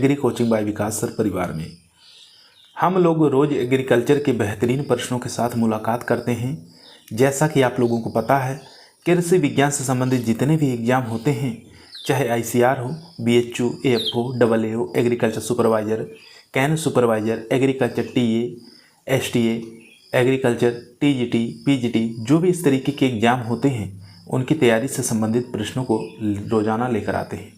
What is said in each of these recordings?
Agree coaching bye विकास sir परिवार में। हम लोग रोज़ एग्रीकल्चर के बेहतरीन प्रश्नों के साथ मुलाकात करते हैं। जैसा कि आप लोगों को पता है, कृषि विज्ञान से संबंधित जितने भी एग्ज़ाम होते हैं, चाहे ICR हो, BHU, AFO, AA, agriculture supervisor, can supervisor, agriculture TA, STA, agriculture TGT, PGT, जो भी इस तरीके के एग्ज़ाम होते हैं उनकी तैयारी से संबंधित प्रश्नों को रोज़ाना लेकर आते हैं।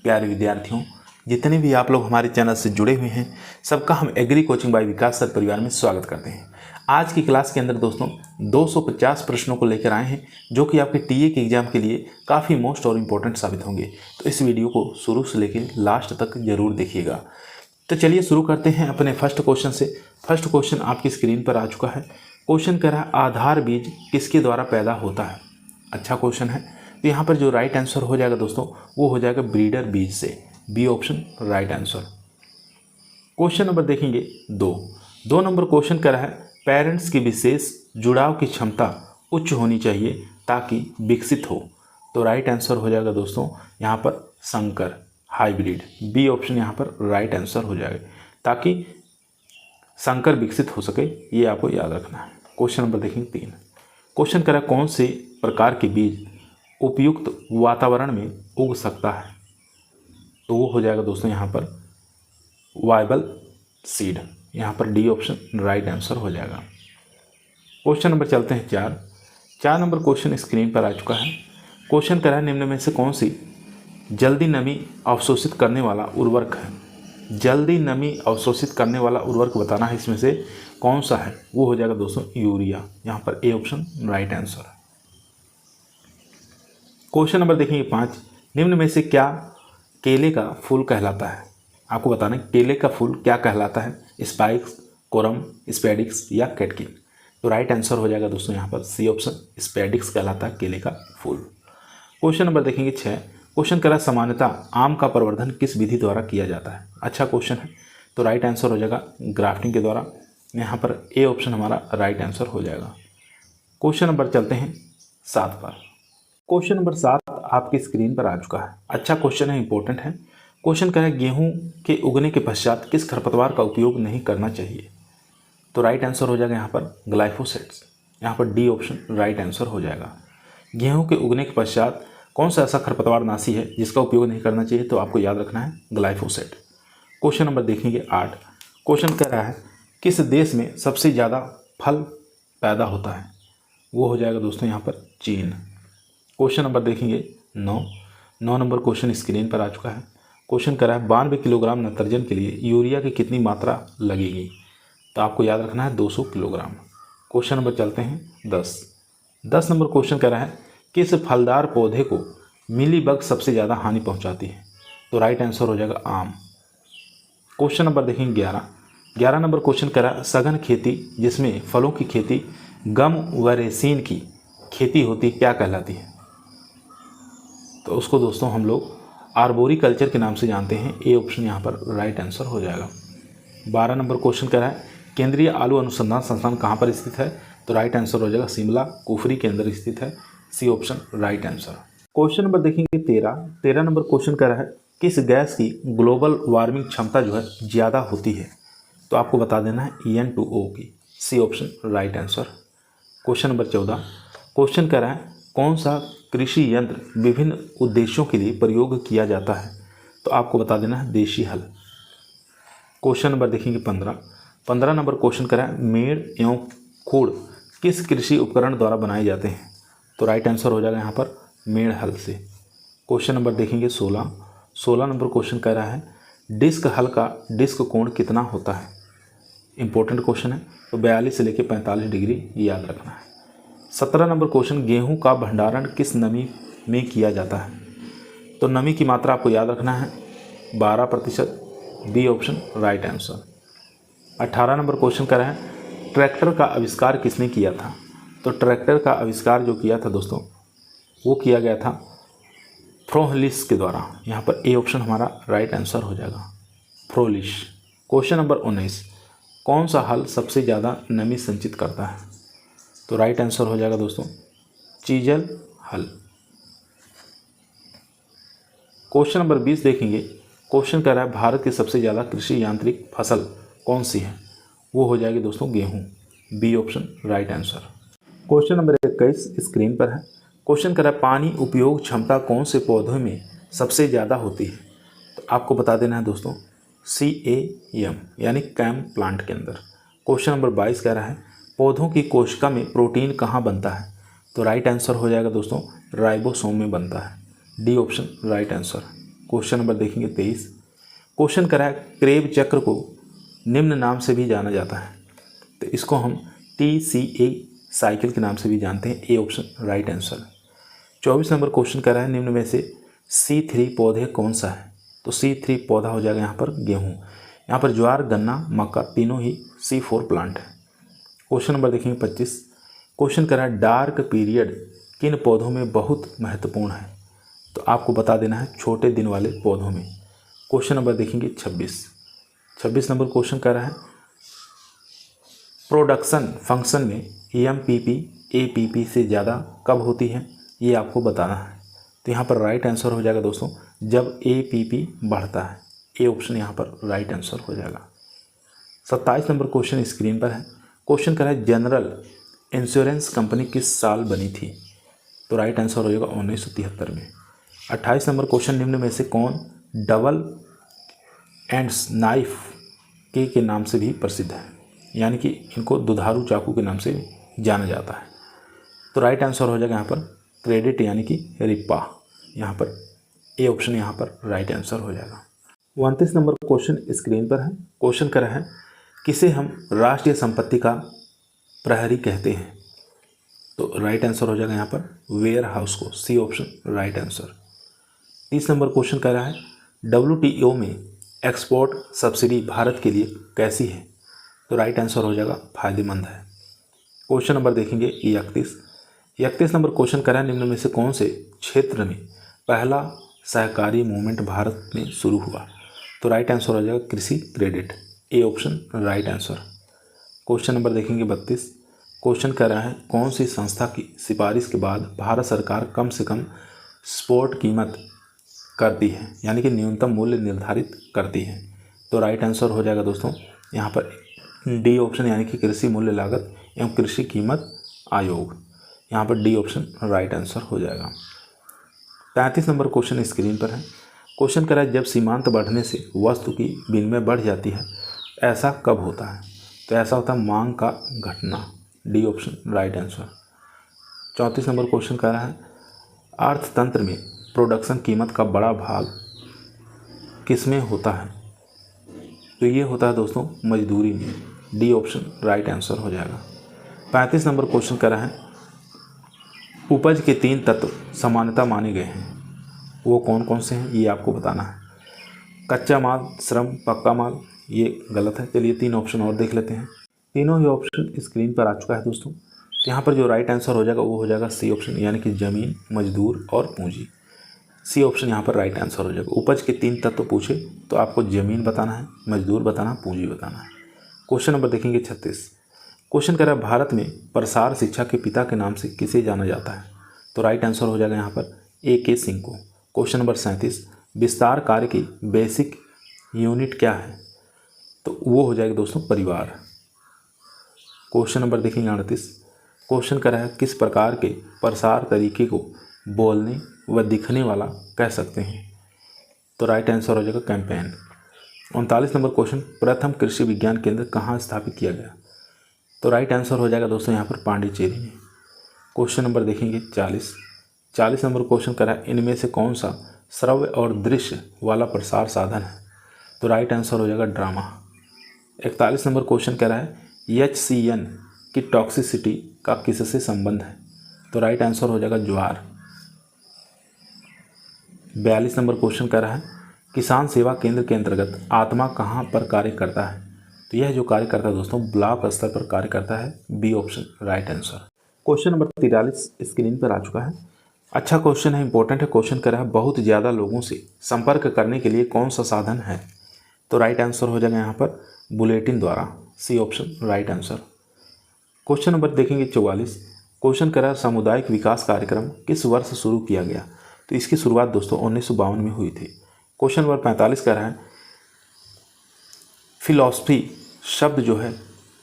प्यारे विद्यार्थियों, जितने भी आप लोग हमारे चैनल से जुड़े हुए हैं, सबका हम एग्री कोचिंग बाय विकास सर परिवार में स्वागत करते हैं। आज की क्लास के अंदर दोस्तों 250 प्रश्नों को लेकर आए हैं, जो कि आपके TA के एग्ज़ाम के लिए काफ़ी मोस्ट और इम्पोर्टेंट साबित होंगे। तो इस वीडियो को शुरू से लेकर लास्ट तक जरूर देखिएगा। तो चलिए शुरू करते हैं अपने फर्स्ट क्वेश्चन से। फर्स्ट क्वेश्चन आपकी स्क्रीन पर आ चुका है। क्वेश्चन कह रहा है, आधार बीज किसके द्वारा पैदा होता है। अच्छा क्वेश्चन है। तो यहाँ पर जो राइट आंसर हो जाएगा दोस्तों, वो हो जाएगा ब्रीडर बीज से। B option right answer. Question number देखेंगे 2 नंबर क्वेश्चन कह रहा है, पेरेंट्स की विशेष जुड़ाव की क्षमता उच्च होनी चाहिए ताकि विकसित हो। तो राइट आंसर हो जाएगा दोस्तों यहाँ पर संकर, हाइब्रिड। बी ऑप्शन यहाँ पर राइट आंसर हो जाएगा, ताकि संकर विकसित हो सके, ये आपको याद रखना है। क्वेश्चन नंबर देखेंगे 3। क्वेश्चन कह रहा है, कौन से प्रकार के बीज उपयुक्त वातावरण में उग सकता है। तो वो हो जाएगा दोस्तों यहाँ पर वायबल सीड। यहाँ पर डी ऑप्शन राइट आंसर हो जाएगा। क्वेश्चन नंबर चलते हैं 4 नंबर क्वेश्चन स्क्रीन पर आ चुका है। क्वेश्चन कह रहा है, निम्न में से कौन सी जल्दी नमी अवशोषित करने वाला उर्वरक है। जल्दी नमी अवशोषित करने वाला उर्वरक बताना है, इसमें से कौन सा है। वो हो जाएगा दोस्तों यूरिया। यहाँ पर ए ऑप्शन राइट आंसर है। क्वेश्चन नंबर देखेंगे 5। निम्न में से क्या केले का फूल कहलाता है। आपको बताना है केले का फूल क्या कहलाता है, स्पाइक्स, कोरम, स्पेडिक्स या कैटकिन। तो राइट आंसर हो जाएगा दोस्तों यहाँ पर सी ऑप्शन स्पेडिक्स कहलाता है केले का फूल। क्वेश्चन नंबर देखेंगे 6। क्वेश्चन कह रहा है, सामान्यतः आम का प्रवर्धन किस विधि द्वारा किया जाता है। अच्छा क्वेश्चन है। तो राइट आंसर हो जाएगा ग्राफ्टिंग के द्वारा। यहाँ पर ए ऑप्शन हमारा राइट आंसर हो जाएगा। क्वेश्चन नंबर चलते हैं 7 पर। क्वेश्चन नंबर 7 आपकी स्क्रीन पर आ चुका है। अच्छा क्वेश्चन है, इंपॉर्टेंट है। क्वेश्चन कह रहा है, गेहूं के उगने के पश्चात किस खरपतवार का उपयोग नहीं करना चाहिए। तो राइट आंसर हो जाएगा यहाँ पर ग्लाइफोसेट्स। यहाँ पर डी ऑप्शन राइट आंसर हो जाएगा। गेहूं के उगने के पश्चात कौन सा ऐसा खरपतवार नाशी है जिसका उपयोग नहीं करना चाहिए। तो आपको याद रखना है ग्लाइफोसेट। क्वेश्चन नंबर देखेंगे 8। क्वेश्चन कह रहा है, किस देश में सबसे ज़्यादा फल पैदा होता है। वो हो जाएगा दोस्तों यहाँ पर चीन। क्वेश्चन नंबर देखेंगे 9 नंबर क्वेश्चन स्क्रीन पर आ चुका है। क्वेश्चन कर रहा है, 92 किलोग्राम नाइट्रोजन के लिए यूरिया की कितनी मात्रा लगेगी। तो आपको याद रखना है 200 किलोग्राम। क्वेश्चन नंबर चलते हैं 10 नंबर क्वेश्चन कह रहा है, किस फलदार पौधे को मिलीबग सबसे ज़्यादा हानि पहुंचाती है। तो राइट आंसर हो जाएगा आम। क्वेश्चन नंबर देखेंगे 11 नंबर क्वेश्चन कह रहा है, सघन खेती जिसमें फलों की खेती गम व रेसीन की खेती होती क्या कहलाती है। तो उसको दोस्तों हम लोग आर्बोरिकल्चर के नाम से जानते हैं। ए ऑप्शन यहाँ पर राइट आंसर हो जाएगा। 12 नंबर क्वेश्चन कह रहा है, केंद्रीय आलू अनुसंधान संस्थान कहाँ पर स्थित है। तो राइट आंसर हो जाएगा शिमला कुफरी के अंदर स्थित है। C option right answer. Question number देखेंगे 13 नंबर क्वेश्चन कह रहा है, किस गैस की ग्लोबल वार्मिंग क्षमता जो है ज़्यादा होती है। तो आपको बता देना है N2O की। C option right answer. Question number 14 question कह रहा है, कौन सा कृषि यंत्र विभिन्न उद्देश्यों के लिए प्रयोग किया जाता है। तो आपको बता देना है देशी हल। क्वेश्चन नंबर देखेंगे 15 नंबर क्वेश्चन कह रहा है, मेड़ एवं खूड़ किस कृषि उपकरण द्वारा बनाए जाते हैं। तो राइट आंसर हो जाएगा यहाँ पर मेड़ हल से। क्वेश्चन नंबर देखेंगे 16 नंबर क्वेश्चन कह रहा है, डिस्क हल का डिस्क कोण कितना होता है। इंपॉर्टेंट क्वेश्चन है, तो 42 से लेकर 45 डिग्री याद रखना है। 17 नंबर क्वेश्चन, गेहूं का भंडारण किस नमी में किया जाता है। तो नमी की मात्रा आपको याद रखना है 12%। B option right answer. 18 नंबर क्वेश्चन कह रहा है, ट्रैक्टर का आविष्कार किसने किया था। तो ट्रैक्टर का आविष्कार जो किया था दोस्तों, वो किया गया था फ्रोहलिस के द्वारा। यहाँ पर ए ऑप्शन हमारा राइट आंसर हो जाएगा, फ्रोलिश। क्वेश्चन नंबर 19, कौन सा हल सबसे ज़्यादा नमी संचित करता है। तो राइट आंसर हो जाएगा दोस्तों चीजल हल। क्वेश्चन नंबर 20 देखेंगे, क्वेश्चन कह रहा है भारत की सबसे ज़्यादा कृषि यांत्रिक फसल कौन सी है? वो हो जाएगी दोस्तों गेहूँ, B option right answer. Question number 21 screen पर है। क्वेश्चन कह रहा है पानी उपयोग क्षमता कौन से पौधों में सबसे ज़्यादा होती है? तो आपको बता देना है दोस्तों CAM यानी कैम प्लांट के अंदर। क्वेश्चन नंबर 22 कह रहा है पौधों की कोशिका में प्रोटीन कहाँ बनता है? तो राइट आंसर हो जाएगा दोस्तों राइबोसोम में बनता है, D option right answer. Question number देखेंगे 23। क्वेश्चन करा है क्रेब चक्र को निम्न नाम से भी जाना जाता है, तो इसको हम TCA साइकिल के नाम से भी जानते हैं, A option right answer. 24 number question करा है निम्न में से C3 पौधे कौन सा है? तो C3 पौधा हो जाएगा यहाँ पर गेहूँ। यहाँ पर ज्वार, गन्ना, मक्का तीनों ही C4 प्लांट है। क्वेश्चन नंबर देखेंगे 25। क्वेश्चन करा है डार्क पीरियड किन पौधों में बहुत महत्वपूर्ण है? तो आपको बता देना है छोटे दिन वाले पौधों में। क्वेश्चन नंबर देखेंगे 26 नंबर क्वेश्चन कह रहा है प्रोडक्शन फंक्शन में MPP APP से ज़्यादा कब होती है? ये आपको बताना है। तो यहाँ पर राइट आंसर हो जाएगा दोस्तों जब APP बढ़ता है, ए ऑप्शन यहाँ पर राइट आंसर हो जाएगा। 27 नंबर क्वेश्चन स्क्रीन पर है। क्वेश्चन कह रहा है जनरल इंश्योरेंस कंपनी किस साल बनी थी? तो राइट आंसर हो जाएगा 1973 में। 28 नंबर क्वेश्चन निम्न में से कौन डबल एंड्स नाइफ के नाम से भी प्रसिद्ध है, यानी कि इनको दुधारू चाकू के नाम से जाना जाता है? तो राइट आंसर हो जाएगा यहाँ पर क्रेडिट यानी कि रिप्पा, यहाँ पर ए ऑप्शन यहाँ पर राइट आंसर हो जाएगा। 29 नंबर क्वेश्चन स्क्रीन पर है। क्वेश्चन कर रहा है किसे हम राष्ट्रीय संपत्ति का प्रहरी कहते हैं? तो राइट आंसर हो जाएगा यहाँ पर वेयर हाउस को, सी ऑप्शन राइट आंसर। 30 नंबर क्वेश्चन कर रहा है WTO में एक्सपोर्ट सब्सिडी भारत के लिए कैसी है? तो राइट आंसर हो जाएगा फायदेमंद है। क्वेश्चन नंबर देखेंगे 31 नंबर क्वेश्चन कर रहा है निम्न में से कौन से क्षेत्र में पहला सहकारी मूवमेंट भारत में शुरू हुआ? तो राइट आंसर हो जाएगा कृषि credit, A option right answer. Question number देखेंगे 32। क्वेश्चन कर रहा है कौन सी संस्था की सिफारिश के बाद भारत सरकार कम से कम स्पॉट कीमत करती है, यानी कि न्यूनतम मूल्य निर्धारित करती है? तो राइट आंसर हो जाएगा दोस्तों यहाँ पर डी ऑप्शन यानी कि कृषि मूल्य लागत एवं कृषि कीमत आयोग, यहाँ पर डी ऑप्शन राइट आंसर हो जाएगा। 33 नंबर क्वेश्चन स्क्रीन पर है। क्वेश्चन कर रहा है जब सीमांत बढ़ने से वस्तु की विनिमय बढ़ जाती है ऐसा कब होता है? तो ऐसा होता है मांग का घटना, D option right answer. 34 number question कर रहा है अर्थतंत्र में प्रोडक्शन कीमत का बड़ा भाग किसमें होता है? तो ये होता है दोस्तों मजदूरी में, डी ऑप्शन राइट आंसर हो जाएगा। 35 नंबर क्वेश्चन कर रहा है उपज के 3 तत्व समानता माने गए हैं, वो कौन कौन से हैं? ये आपको बताना है। कच्चा माल, श्रम, पक्का माल, ये गलत है। चलिए 3 ऑप्शन और देख लेते हैं। तीनों ही ऑप्शन स्क्रीन पर आ चुका है दोस्तों। यहाँ पर जो राइट आंसर हो जाएगा वो हो जाएगा सी ऑप्शन, यानी कि ज़मीन, मजदूर और पूंजी। सी ऑप्शन यहाँ पर राइट आंसर हो जाएगा। उपज के 3 तत्व पूछे तो आपको ज़मीन बताना है, मजदूर बताना, पूंजी बताना है। क्वेश्चन नंबर देखेंगे 36। क्वेश्चन कह रहा है भारत में प्रसार शिक्षा के पिता के नाम से किसे जाना जाता है? तो राइट आंसर हो जाएगा यहाँ पर A.K. सिंह को। क्वेश्चन नंबर 37 विस्तार कार्य की बेसिक यूनिट क्या है? तो वो हो जाएगा दोस्तों परिवार। क्वेश्चन नंबर देखेंगे 38। क्वेश्चन कर रहा है किस प्रकार के प्रसार तरीके को बोलने व दिखने वाला कह सकते हैं? तो राइट आंसर हो जाएगा कैंपेन। 39 नंबर क्वेश्चन प्रथम कृषि विज्ञान केंद्र कहाँ स्थापित किया गया? तो राइट आंसर हो जाएगा दोस्तों यहाँ पर पांडिचेरी में। क्वेश्चन नंबर देखेंगे 40 नंबर क्वेश्चन कर रहा है इनमें से कौन सा श्रव्य और दृश्य वाला प्रसार साधन है? तो राइट आंसर हो जाएगा ड्रामा। 41 नंबर क्वेश्चन कह रहा है HCN की टॉक्सिसिटी का किससे संबंध है? तो राइट आंसर हो जाएगा ज्वार। 42 नंबर क्वेश्चन कर रहा है किसान सेवा केंद्र के अंतर्गत आत्मा कहाँ पर कार्य करता है? तो यह जो कार्य करता है दोस्तों ब्लॉक स्तर पर कार्य करता है, B option right answer. Question number 43 screen पर आ चुका है। अच्छा क्वेश्चन है, इंपॉर्टेंट है। क्वेश्चन कर रहा है बहुत ज़्यादा लोगों से संपर्क करने के लिए कौन सा साधन है? तो राइट आंसर हो जाएगा यहाँ पर बुलेटिन द्वारा, C option right answer. Question number देखेंगे 44। क्वेश्चन कर रहा है सामुदायिक विकास कार्यक्रम किस वर्ष शुरू किया गया? तो इसकी शुरुआत दोस्तों 1952 में हुई थी। क्वेश्चन नंबर 45 कह रहा है फिलॉसफी शब्द जो है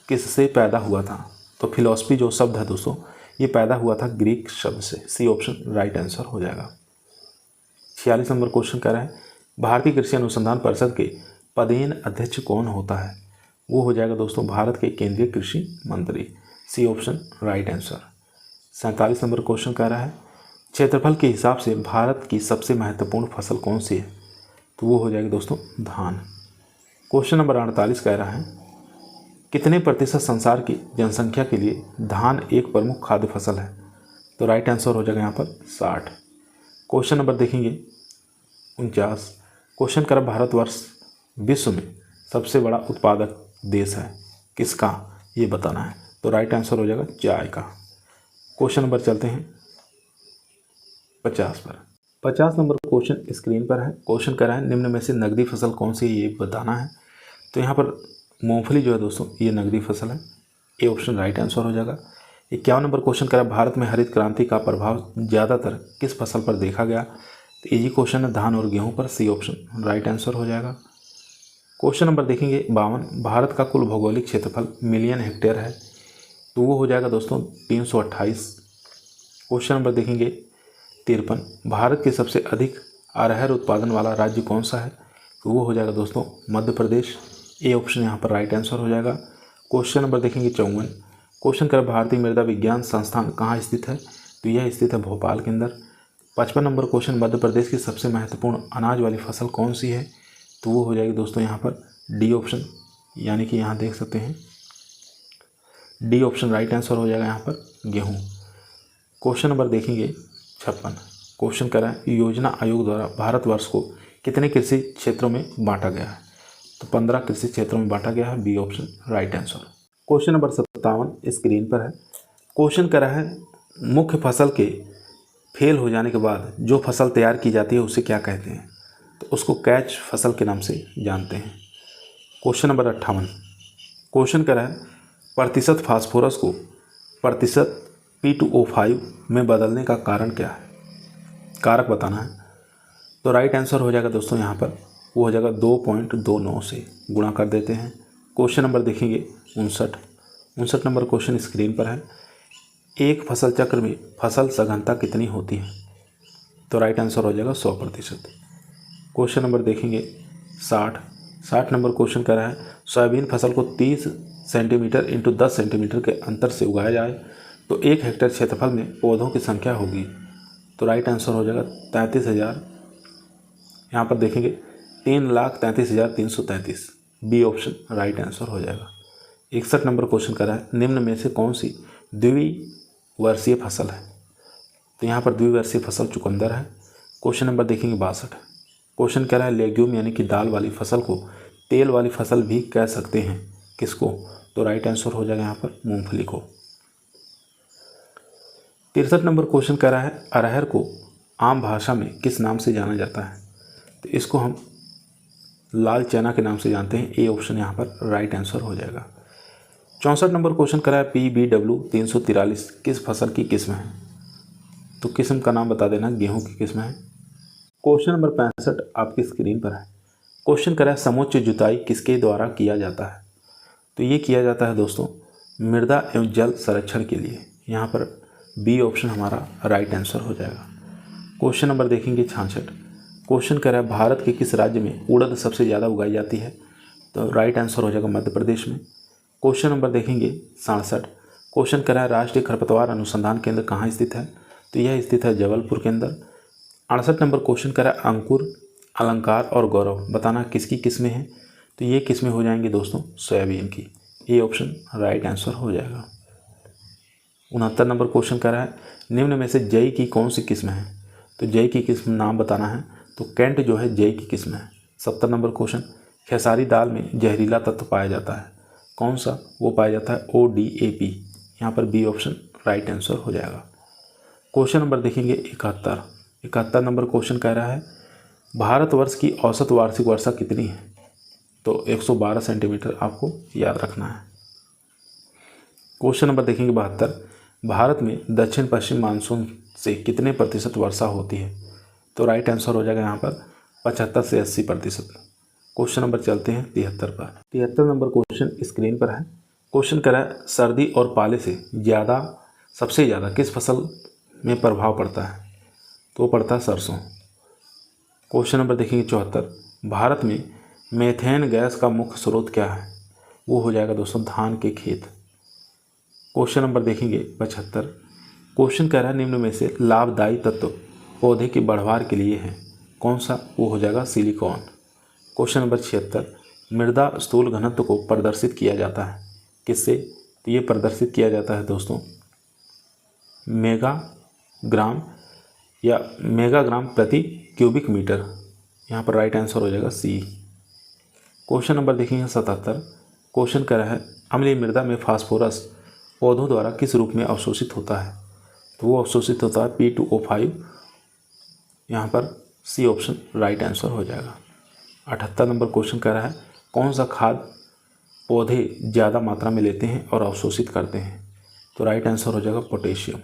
किससे पैदा हुआ था। तो फिलॉसफी जो शब्द है दोस्तों ये पैदा हुआ था ग्रीक शब्द से। सी ऑप्शन राइट आंसर हो जाएगा। 46 नंबर क्वेश्चन कह रहा है भारतीय कृषि अनुसंधान परिषद के पदेन अध्यक्ष कौन होता है। वो हो जाएगा दोस्तों भारत के केंद्रीय कृषि मंत्री। C option right answer. 47 number question कह रहा है क्षेत्रफल के हिसाब से भारत की सबसे महत्वपूर्ण फसल कौन सी है। तो वो हो जाएगी दोस्तों धान। क्वेश्चन नंबर 48 कह रहा है कितने प्रतिशत संसार की जनसंख्या के लिए धान एक प्रमुख खाद्य फसल है। तो राइट आंसर हो जाएगा यहाँ पर 60। क्वेश्चन नंबर देखेंगे 49। क्वेश्चन कर भारतवर्ष विश्व में सबसे बड़ा उत्पादक देश है किसका, ये बताना है। तो राइट आंसर हो जाएगा चाय का। क्वेश्चन नंबर चलते हैं 50 पर। 50 नंबर क्वेश्चन स्क्रीन पर है। क्वेश्चन कर रहा है निम्न में से नकदी फसल कौन सी है ये बताना है। तो यहाँ पर मूंगफली जो है दोस्तों ये नकदी फसल है। ए ऑप्शन राइट आंसर हो जाएगा। 51 नंबर क्वेश्चन करा भारत में हरित क्रांति का प्रभाव ज़्यादातर किस फसल पर देखा गया। तो इजी क्वेश्चन है धान और गेहूं पर। सी ऑप्शन राइट आंसर हो जाएगा। क्वेश्चन नंबर देखेंगे 52 भारत का कुल भौगोलिक क्षेत्रफल मिलियन हेक्टेयर है। तो वो हो जाएगा दोस्तों 328। क्वेश्चन नंबर देखेंगे 53 भारत के सबसे अधिक अरहर उत्पादन वाला राज्य कौन सा है। तो वो हो जाएगा दोस्तों मध्य प्रदेश। ए ऑप्शन यहाँ पर राइट आंसर हो जाएगा। क्वेश्चन नंबर देखेंगे 54। क्वेश्चन कर भारतीय मृदा विज्ञान संस्थान कहाँ स्थित है। तो यह स्थित है भोपाल के अंदर। 55 नंबर क्वेश्चन मध्य प्रदेश की सबसे महत्वपूर्ण अनाज वाली फसल कौन सी है। तो वो हो जाएगी दोस्तों यहाँ पर डी ऑप्शन, यानी कि यहाँ देख सकते हैं डी ऑप्शन राइट आंसर हो जाएगा यहाँ पर गेहूँ। क्वेश्चन नंबर देखेंगे 56। क्वेश्चन कर रहा है योजना आयोग द्वारा भारतवर्ष को कितने कृषि क्षेत्रों में बांटा गया है। तो 15 कृषि क्षेत्रों में बांटा गया है। B option right answer. Question number 57 screen पर है। क्वेश्चन कर रहा है मुख्य फसल के फेल हो जाने के बाद जो फसल तैयार की जाती है उसे क्या कहते हैं। तो उसको कैच फसल के नाम से जानते हैं। Question number 58। क्वेश्चन कर रहा है प्रतिशत फास्फोरस को प्रतिशत P2O5 में बदलने का कारण क्या है, कारक बताना है। तो राइट आंसर हो जाएगा दोस्तों यहाँ पर वो हो जाएगा 2.29 से गुणा कर देते हैं। क्वेश्चन नंबर देखेंगे 59 नंबर क्वेश्चन स्क्रीन पर है एक फसल चक्र में फसल सघनता कितनी होती है। तो राइट आंसर हो जाएगा 100%। क्वेश्चन नंबर देखेंगे 60 नंबर क्वेश्चन कह रहा है सोयाबीन फसल को 30 सेंटीमीटर इंटू 10 सेंटीमीटर के अंतर से उगाया जाए तो 1 हेक्टेयर क्षेत्रफल में पौधों की संख्या होगी। तो राइट आंसर हो जाएगा 33,000। यहाँ पर देखेंगे 3,33,333। बी ऑप्शन राइट आंसर हो जाएगा। 61 नंबर क्वेश्चन कर रहा है निम्न में से कौन सी द्विवर्षीय फसल है। तो यहाँ पर द्विवर्षीय फसल चुकंदर है। क्वेश्चन नंबर देखेंगे 62। क्वेश्चन कह रहा है लेग्यूम यानी कि दाल वाली फसल को तेल वाली फसल भी कह सकते हैं किसको। तो राइट आंसर हो जाएगा यहाँ पर मूंगफली को। 63 नंबर क्वेश्चन कह रहा है अरहर को आम भाषा में किस नाम से जाना जाता है। तो इसको हम लाल चना के नाम से जानते हैं। ए ऑप्शन यहाँ पर राइट आंसर हो जाएगा। 64 नंबर क्वेश्चन करा है PBW 343 किस फसल की किस्म है। तो किस्म का नाम बता देना, गेहूं की किस्म है। क्वेश्चन नंबर 65 आपकी स्क्रीन पर है। क्वेश्चन करा है समुच्चय जुताई किसके द्वारा किया जाता है। तो ये किया जाता है दोस्तों मृदा एवं जल संरक्षण के लिए। यहाँ पर बी ऑप्शन हमारा राइट आंसर हो जाएगा। क्वेश्चन नंबर देखेंगे 66। क्वेश्चन कह रहा है भारत के किस राज्य में उड़द सबसे ज़्यादा उगाई जाती है। तो राइट आंसर हो जाएगा मध्य प्रदेश में। क्वेश्चन नंबर देखेंगे 67। क्वेश्चन कह रहा है राष्ट्रीय खरपतवार अनुसंधान केंद्र कहाँ स्थित है। तो यह स्थित है जबलपुर के अंदर। 68 नंबर क्वेश्चन कह रहा है अंकुर, अलंकार और गौरव बताना किसकी किस्में हैं। तो ये किस्में हो जाएंगी दोस्तों सोयाबीन की। ए ऑप्शन राइट आंसर हो जाएगा। 69 नंबर क्वेश्चन कह रहा है निम्न में से जई की कौन सी किस्म है। तो जई की किस्म नाम बताना है। तो कैंट जो है जई की किस्म है। 70 नंबर क्वेश्चन खेसारी दाल में जहरीला तत्व पाया जाता है कौन सा। वो पाया जाता है ODAP। यहाँ पर बी ऑप्शन राइट आंसर हो जाएगा। क्वेश्चन नंबर देखेंगे 71 नंबर क्वेश्चन कह रहा है भारतवर्ष की औसत वार्षिक वर्षा कितनी है। तो 112 सेंटीमीटर आपको याद रखना है। क्वेश्चन नंबर देखेंगे 72। भारत में दक्षिण पश्चिम मानसून से कितने प्रतिशत वर्षा होती है। तो राइट आंसर हो जाएगा यहाँ पर 75 से 80%। क्वेश्चन नंबर चलते हैं 73 पर। 73 नंबर क्वेश्चन स्क्रीन पर है। क्वेश्चन कह रहा है सर्दी और पाले से सबसे ज़्यादा किस फसल में प्रभाव पड़ता है? तो वो पड़ता है सरसों। क्वेश्चन नंबर देखेंगे 74। भारत में मेथेन गैस का मुख्य स्रोत क्या है? वो हो जाएगा दोस्तों धान के खेत। क्वेश्चन नंबर देखेंगे 75। क्वेश्चन कह रहा है निम्न में से लाभदायी तत्व पौधे की बढ़वार के लिए है कौन सा? वो हो जाएगा सिलिकॉन। Question number 76। मृदा स्थूल घनत्व को प्रदर्शित किया जाता है किससे? तो ये प्रदर्शित किया जाता है दोस्तों मेगाग्राम प्रति क्यूबिक मीटर। यहाँ पर राइट आंसर हो जाएगा सी। क्वेश्चन नंबर देखेंगे 77। क्वेश्चन कह रहा है अम्लीय मृदा में फास्फोरस पौधों द्वारा किस रूप में अवशोषित होता है? तो वो अवशोषित होता है P2O5। यहाँ पर सी ऑप्शन राइट आंसर हो जाएगा। 78 नंबर क्वेश्चन कह रहा है कौन सा खाद पौधे ज़्यादा मात्रा में लेते हैं और अवशोषित करते हैं? तो राइट आंसर हो जाएगा पोटेशियम।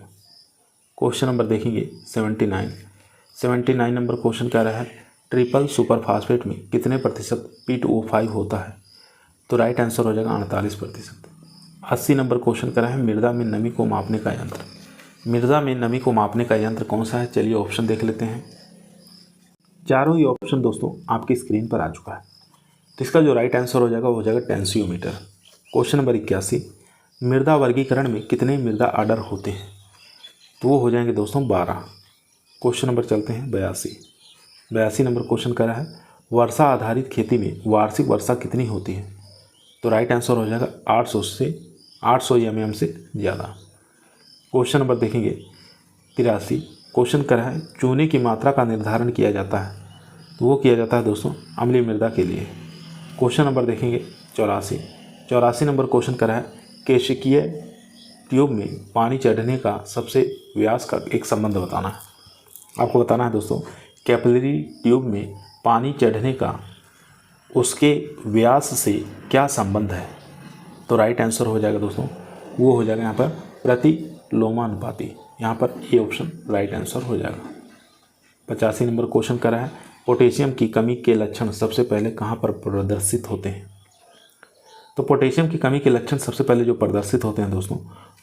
क्वेश्चन नंबर देखेंगे 79 नंबर क्वेश्चन कह रहा है ट्रिपल सुपरफास्फेट में कितने प्रतिशत P2O5 होता है? तो राइट आंसर हो जाएगा 48%। 80 नंबर क्वेश्चन कह रहा है मृदा में नमी को मापने का यंत्र। मृदा में नमी को मापने का यंत्र कौन सा है? चलिए ऑप्शन देख लेते हैं। चारों ही ऑप्शन दोस्तों आपकी स्क्रीन पर आ चुका है। तो इसका जो राइट आंसर हो जाएगा वो हो जाएगा टेंसियोमीटर। Question number 81। मृदा वर्गीकरण में कितने मृदा आर्डर होते हैं? तो वो हो जाएंगे दोस्तों 12। क्वेश्चन नंबर चलते हैं 82 नंबर क्वेश्चन कर रहा है वर्षा आधारित खेती में वार्षिक वर्षा कितनी होती है? तो राइट आंसर हो जाएगा 800 mm से ज़्यादा। क्वेश्चन नंबर देखेंगे 83। क्वेश्चन कर रहा है चूने की मात्रा का निर्धारण किया जाता है। तो वो किया जाता है दोस्तों अम्लीय मृदा के लिए। क्वेश्चन नंबर देखेंगे 84 नंबर क्वेश्चन कर रहा है केशिकीय ट्यूब में पानी चढ़ने का सबसे व्यास का एक संबंध बताना है। आपको बताना है दोस्तों कैपिलरी ट्यूब में पानी चढ़ने का उसके व्यास से क्या संबंध है? तो राइट आंसर हो जाएगा दोस्तों वो हो जाएगा यहाँ पर प्रतिलोमानुपाती। यहाँ पर ए ऑप्शन राइट आंसर हो जाएगा। 85 नंबर क्वेश्चन कर रहा है पोटेशियम की कमी के लक्षण सबसे पहले कहाँ पर प्रदर्शित होते हैं? तो पोटेशियम की कमी के लक्षण सबसे पहले जो प्रदर्शित होते हैं दोस्तों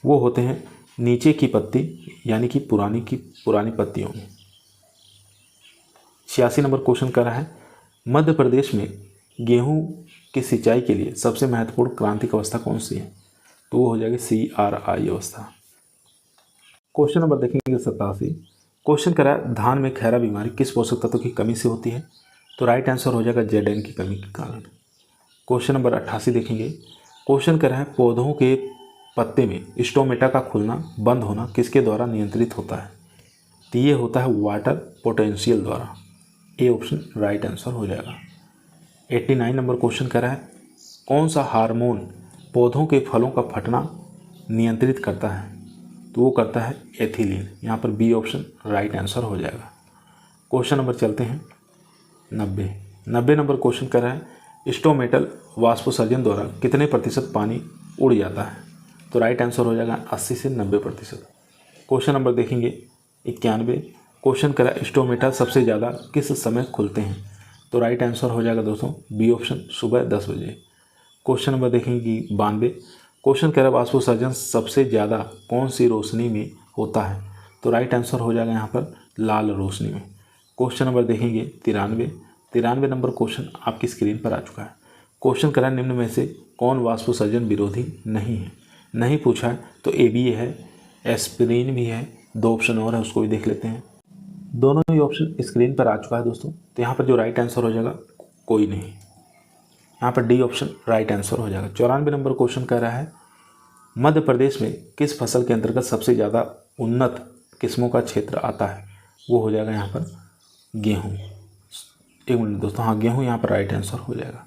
वो होते हैं नीचे की पत्ती यानी कि पुरानी पत्तियों में। 86 नंबर क्वेश्चन कर रहा है मध्य प्रदेश में गेहूं की सिंचाई के लिए सबसे महत्वपूर्ण क्रांतिक अवस्था कौन सी है? तो वो हो जाएगी CRI अवस्था। क्वेश्चन नंबर देखेंगे 87। क्वेश्चन कर रहा है धान में खैरा बीमारी किस पोषक तत्व की कमी से होती है? तो राइट आंसर हो जाएगा Zn की कमी के कारण। क्वेश्चन नंबर 88 देखेंगे। क्वेश्चन कर रहा है पौधों के पत्ते में स्टोमेटा का खुलना बंद होना किसके द्वारा नियंत्रित होता है? तो ये होता है वाटर पोटेंशियल द्वारा। ए ऑप्शन राइट आंसर हो जाएगा। 89 नंबर क्वेश्चन कर रहा है कौन सा हार्मोन पौधों के फलों का फटना नियंत्रित करता है? तो वो करता है एथिलीन। यहाँ पर बी ऑप्शन राइट आंसर हो जाएगा। क्वेश्चन नंबर चलते हैं 90 नंबर क्वेश्चन कर रहा है स्टोमेटल वाष्पोत्सर्जन द्वारा कितने प्रतिशत पानी उड़ जाता है? तो राइट आंसर हो जाएगा 80 से 90%। क्वेश्चन नंबर देखेंगे 91। क्वेश्चन करा स्टोमेटा सबसे ज़्यादा किस समय खुलते हैं? तो राइट आंसर हो जाएगा दोस्तों बी ऑप्शन सुबह 10 बजे। क्वेश्चन नंबर देखेंगे 92। क्वेश्चन करा वाष्पोत्सर्जन सबसे ज़्यादा कौन सी रोशनी में होता है? तो राइट आंसर हो जाएगा यहाँ पर लाल रोशनी में। क्वेश्चन नंबर देखेंगे 93 नंबर क्वेश्चन आपकी स्क्रीन पर आ चुका है। क्वेश्चन करा निम्न में से कौन वाष्पोत्सर्जन विरोधी नहीं है? नहीं पूछा है तो ए भी है, एस्पिरिन भी है, 2 ऑप्शन और है उसको भी देख लेते हैं। दोनों ही ऑप्शन स्क्रीन पर आ चुका है दोस्तों। तो यहाँ पर जो राइट आंसर हो जाएगा कोई नहीं, यहाँ पर डी ऑप्शन राइट आंसर हो जाएगा। 94 नंबर क्वेश्चन कह रहा है मध्य प्रदेश में किस फसल के अंतर्गत सबसे ज़्यादा उन्नत किस्मों का क्षेत्र आता है? वो हो जाएगा यहाँ पर गेहूँ। एक मिनट दोस्तों, हाँ गेहूँ यहाँ पर राइट आंसर हो जाएगा।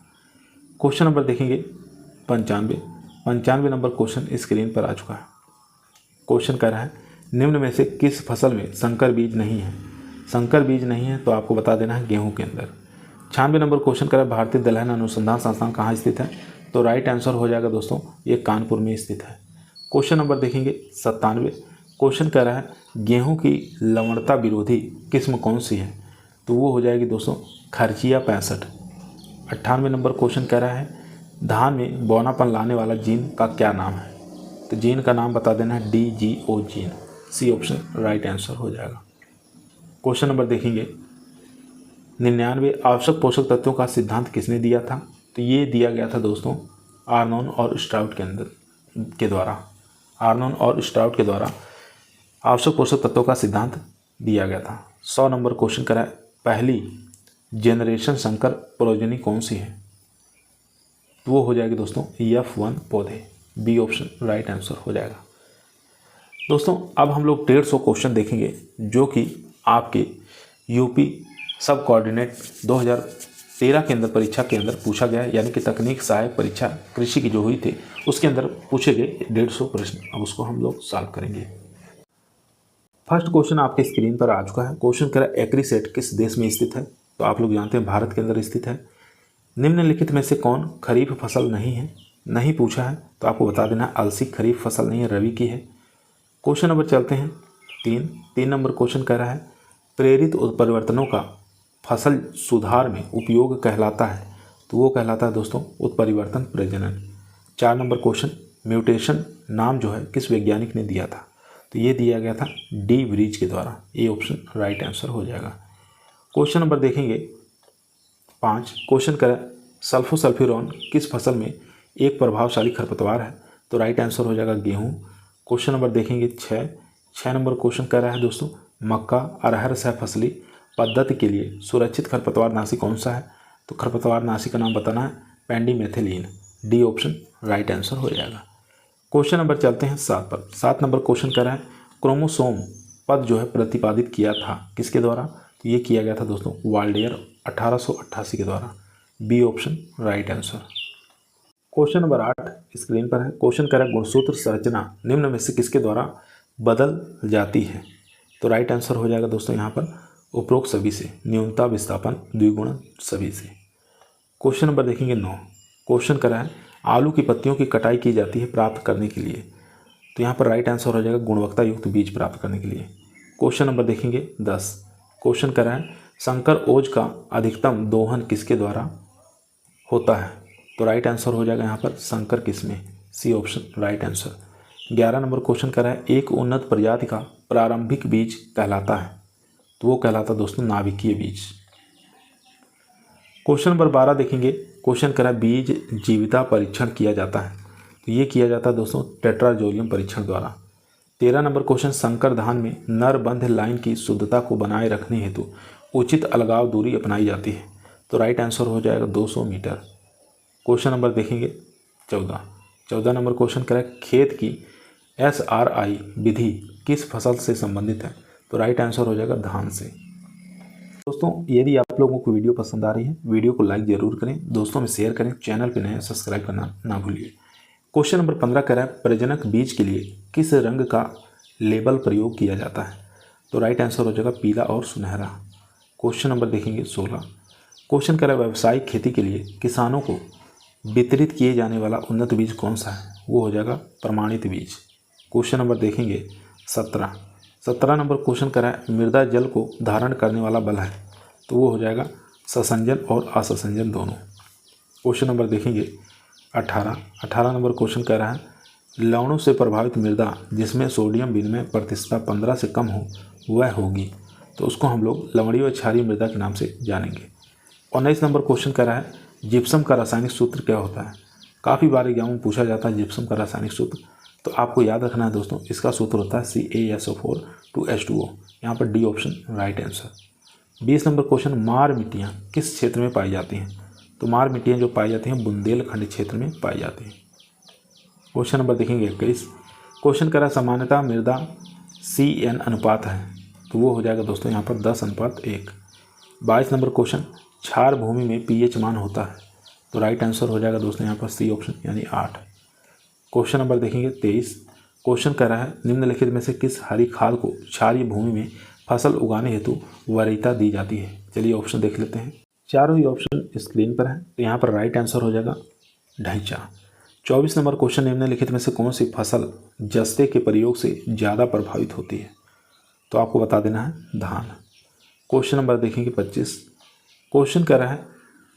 क्वेश्चन नंबर देखेंगे 95 नंबर क्वेश्चन स्क्रीन पर आ चुका है। क्वेश्चन कह रहा है निम्न में से किस फसल में संकर बीज नहीं है? संकर बीज नहीं है तो आपको बता देना है गेहूं के अंदर। 96 नंबर क्वेश्चन कह रहा है भारतीय दलहन अनुसंधान संस्थान कहाँ स्थित है? तो राइट आंसर हो जाएगा दोस्तों ये कानपुर में स्थित है। क्वेश्चन नंबर देखेंगे 97। क्वेश्चन कह रहा है गेहूं की लवणता विरोधी किस्म कौन सी है? तो वो हो जाएगी दोस्तों खर्चिया 65। 98 नंबर क्वेश्चन कह रहा है धान में बौनापन लाने वाला जीन का क्या नाम है? तो जीन का नाम बता देना है DGO जीन। सी ऑप्शन राइट आंसर हो जाएगा। क्वेश्चन नंबर देखेंगे 99 आवश्यक पोषक तत्वों का सिद्धांत किसने दिया था? तो ये दिया गया था दोस्तों आर्नोन और स्ट्राउट के द्वारा। आर्नोन और स्ट्राउट के द्वारा आवश्यक पोषक तत्वों का सिद्धांत दिया गया था। 100 नंबर क्वेश्चन करा पहली जनरेशन संकर प्रोजनी कौन सी है? तो वो हो जाएगी दोस्तों F1 पौधे। बी ऑप्शन राइट आंसर हो जाएगा। दोस्तों अब हम लोग 150 क्वेश्चन देखेंगे जो कि आपके यूपी सब कोऑर्डिनेट 2013 के अंदर परीक्षा के अंदर पूछा गया है, यानी कि तकनीक सहायक परीक्षा कृषि की जो हुई थी उसके अंदर पूछे गए 150 प्रश्न। अब उसको हम लोग सॉल्व करेंगे। फर्स्ट क्वेश्चन आपके स्क्रीन पर आ चुका है। क्वेश्चन कह रहा है एक्रीसेट किस देश में स्थित है? तो आप लोग जानते हैं भारत के अंदर स्थित है। निम्नलिखित में से कौन खरीफ फसल नहीं है? नहीं पूछा है तो आपको बता देना अलसी खरीफ फसल नहीं है, रवि की है। क्वेश्चन नंबर चलते हैं 3 नंबर क्वेश्चन कह रहा है प्रेरित उत्परिवर्तनों का फसल सुधार में उपयोग कहलाता है? तो वो कहलाता है दोस्तों उत्परिवर्तन प्रजनन। 4 नंबर क्वेश्चन म्यूटेशन नाम जो है किस वैज्ञानिक ने दिया था? तो ये दिया गया था डी ब्रीज के द्वारा। ए ऑप्शन राइट आंसर हो जाएगा। क्वेश्चन नंबर देखेंगे 5 क्वेश्चन करें सल्फोसल्फ्यूरॉन किस फसल में एक प्रभावशाली खरपतवार है? तो राइट आंसर हो जाएगा गेहूँ। क्वेश्चन नंबर देखेंगे 6 नंबर क्वेश्चन कह रहा है दोस्तों मक्का अरहर सह फसली पद्धति के लिए सुरक्षित खरपतवार नाशी कौन सा है? तो खरपतवार नाशी का नाम बताना है पेंडीमेथिलीन। डी ऑप्शन राइट आंसर हो जाएगा। क्वेश्चन नंबर चलते हैं 7 पर। 7 नंबर क्वेश्चन कह रहा है क्रोमोसोम पद जो है प्रतिपादित किया था किसके द्वारा? तो ये किया गया था दोस्तों वाल्डेयर 1888 के द्वारा। B option right answer. Question number 8 screen पर है। क्वेश्चन कह रहा है गुणसूत्र संरचना निम्न में से किसके द्वारा बदल जाती है? तो राइट आंसर हो जाएगा दोस्तों यहाँ पर उपरोक्त सभी से, न्यूनता विस्थापन द्विगुणन सभी से। क्वेश्चन नंबर देखेंगे 9। क्वेश्चन कह रहा है आलू की पत्तियों की कटाई की जाती है प्राप्त करने के लिए? तो यहाँ पर राइट आंसर हो जाएगा गुणवत्ता युक्त बीज प्राप्त करने के लिए। क्वेश्चन नंबर देखेंगे 10। क्वेश्चन कर रहा है संकर ओज का अधिकतम दोहन किसके द्वारा होता है? तो राइट आंसर हो जाएगा यहाँ पर संकर किस्में। C option right answer. 11 number question कर रहा है एक उन्नत प्रजाति का प्रारंभिक बीज कहलाता है? तो वो कहलाता दोस्तों नाभिकीय बीज। क्वेश्चन नंबर 12 देखेंगे। क्वेश्चन करा बीज जीविता परीक्षण किया जाता है? तो ये किया जाता है दोस्तों टेट्राजोलियम परीक्षण द्वारा। 13 नंबर क्वेश्चन संकर धान में नर बंध लाइन की शुद्धता को बनाए रखने हेतु उचित अलगाव दूरी अपनाई जाती है? तो राइट आंसर हो जाएगा 200 मीटर। क्वेश्चन नंबर देखेंगे 14 नंबर क्वेश्चन करा खेत की SRI विधि किस फसल से संबंधित है? तो राइट आंसर हो जाएगा धान से। दोस्तों यदि आप लोगों को वीडियो पसंद आ रही है वीडियो को लाइक जरूर करें, दोस्तों में शेयर करें, चैनल पे नए सब्सक्राइब करना ना भूलिए। क्वेश्चन नंबर 15 कह रहा है प्रजनक बीज के लिए किस रंग का लेबल प्रयोग किया जाता है? तो राइट आंसर हो जाएगा पीला और सुनहरा। क्वेश्चन नंबर देखेंगे 16। क्वेश्चन कह रहा है व्यावसायिक खेती के लिए किसानों को वितरित किए जाने वाला उन्नत बीज कौन सा है? वो हो जाएगा प्रमाणित बीज। क्वेश्चन नंबर देखेंगे 17 नंबर क्वेश्चन करा है मृदा जल को धारण करने वाला बल है? तो वो हो जाएगा ससंजन और असंजन दोनों। क्वेश्चन नंबर देखेंगे 18 नंबर क्वेश्चन कह रहा है लवणों से प्रभावित मृदा जिसमें सोडियम विनिमय प्रतिशतता 15 से कम हो वह होगी? तो उसको हम लोग लवणीय व क्षारीय मृदा के नाम से जानेंगे। 19 नंबर क्वेश्चन कह रहा है जिप्सम का रासायनिक सूत्र क्या होता है? काफ़ी बार एग्जाम में पूछा जाता है जिप्सम का रासायनिक सूत्र, तो आपको याद रखना है दोस्तों इसका सूत्र होता है CaSO4 2H2O। यहाँ पर D option right answer. 20 number question मार मिट्टियाँ किस क्षेत्र में पाई जाती हैं? तो मार मिट्टियाँ जो पाई जाती हैं बुंदेलखंड क्षेत्र में पाई जाती हैं। क्वेश्चन नंबर देखेंगे 21। क्वेश्चन करा सामान्यतः मृदा CN अनुपात है? तो वो हो जाएगा दोस्तों यहाँ पर 10:1। 22 नंबर क्वेश्चन क्षार भूमि में pH मान होता है? तो राइट आंसर हो जाएगा दोस्तों यहाँ पर सी ऑप्शन यानी 8। क्वेश्चन नंबर देखेंगे 23। क्वेश्चन कह रहा है निम्नलिखित में से किस हरी खाद को क्षारीय भूमि में फसल उगाने हेतु वरीयता दी जाती है? चलिए ऑप्शन देख लेते हैं। चारों ही ऑप्शन स्क्रीन पर है, तो यहाँ पर राइट आंसर हो जाएगा ढैंचा। 24 नंबर क्वेश्चन निम्नलिखित में से कौन सी फसल जस्ते के प्रयोग से ज़्यादा प्रभावित होती है? तो आपको बता देना है धान। क्वेश्चन नंबर देखेंगे 25। क्वेश्चन कह रहा है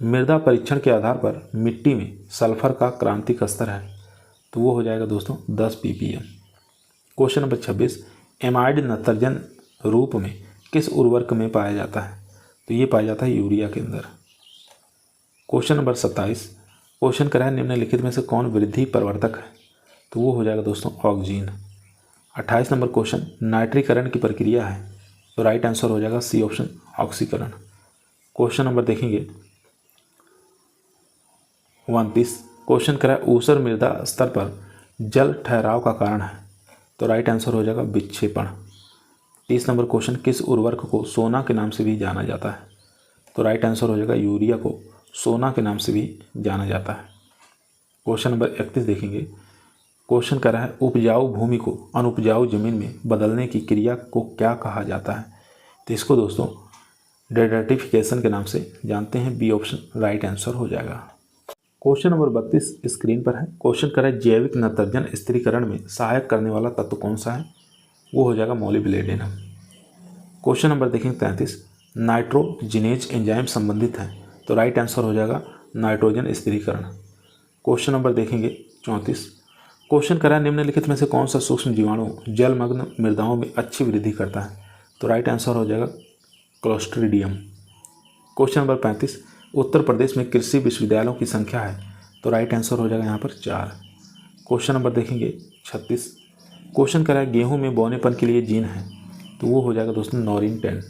मृदा परीक्षण के आधार पर मिट्टी में सल्फर का क्रांतिक स्तर है, तो वो हो जाएगा दोस्तों 10 ppm। Question number 26। एमाइड नत्रजन रूप में किस उर्वरक में पाया जाता है, तो ये पाया जाता है यूरिया के अंदर। Question number 27। क्वेश्चन कह रहा है निम्नलिखित में से कौन वृद्धि प्रवर्तक है, तो वो हो जाएगा दोस्तों ऑक्सीजन। 28 नंबर क्वेश्चन नाइट्रीकरण की प्रक्रिया है, तो राइट आंसर हो जाएगा सी ऑप्शन ऑक्सीकरण। क्वेश्चन नंबर देखेंगे 29। क्वेश्चन कह रहा है ऊसर मृदा स्तर पर जल ठहराव का कारण है, तो राइट आंसर हो जाएगा विक्षेपण। 30 नंबर क्वेश्चन किस उर्वरक को सोना के नाम से भी जाना जाता है, तो राइट आंसर हो जाएगा यूरिया को सोना के नाम से भी जाना जाता है। क्वेश्चन नंबर 31 देखेंगे। क्वेश्चन कह रहा है उपजाऊ भूमि को अनुपजाऊ जमीन में बदलने की क्रिया को क्या कहा जाता है, तो इसको दोस्तों डेजर्टिफिकेशन के नाम से जानते हैं। बी ऑप्शन राइट आंसर हो जाएगा। क्वेश्चन नंबर 32 स्क्रीन पर है। क्वेश्चन कह रहा है जैविक नत्रजन स्थिरीकरण में सहायक करने वाला तत्व कौन सा है, वो हो जाएगा मोलिब्डेनम। क्वेश्चन नंबर देखेंगे 33। नाइट्रोजिनेज एंजाइम संबंधित है, तो राइट आंसर हो जाएगा नाइट्रोजन स्थिरीकरण। क्वेश्चन नंबर देखेंगे 34। क्वेश्चन कह रहा है निम्नलिखित में से कौन सा सूक्ष्म जीवाणु जलमग्न मृदाओं में अच्छी वृद्धि करता है, तो राइट आंसर हो जाएगा clostridium. Question number 35। Uttar Pradesh में कृषि विश्वविद्यालयों की संख्या है, तो राइट आंसर हो जाएगा यहाँ पर 4। क्वेश्चन नंबर देखेंगे 36। क्वेश्चन कह रहा है गेहूं में बोनेपन के लिए जीन है, तो वो हो जाएगा दोस्तों नॉरिन 10।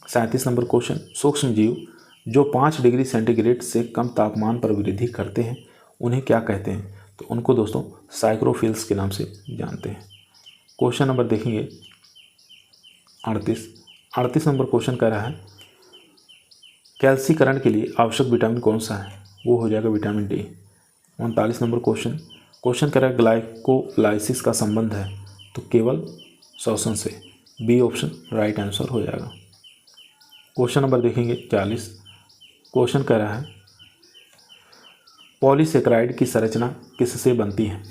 37 नंबर क्वेश्चन सूक्ष्म जीव जो 5 डिग्री सेंटीग्रेड से कम तापमान पर वृद्धि करते हैं उन्हें क्या कहते हैं, तो उनको दोस्तों साइक्रोफिल्स के नाम से जानते हैं। क्वेश्चन नंबर देखेंगे 38 नंबर क्वेश्चन कह रहा है कैल्सीकरण के लिए आवश्यक विटामिन कौन सा है, वो हो जाएगा विटामिन डी। 39 नंबर क्वेश्चन कह रहा है ग्लाइकोलाइसिस का संबंध है, तो केवल श्वसन से। बी ऑप्शन राइट आंसर हो जाएगा। क्वेश्चन नंबर देखेंगे 40। क्वेश्चन कह रहा है पॉलीसेकेराइड की संरचना किससे बनती है,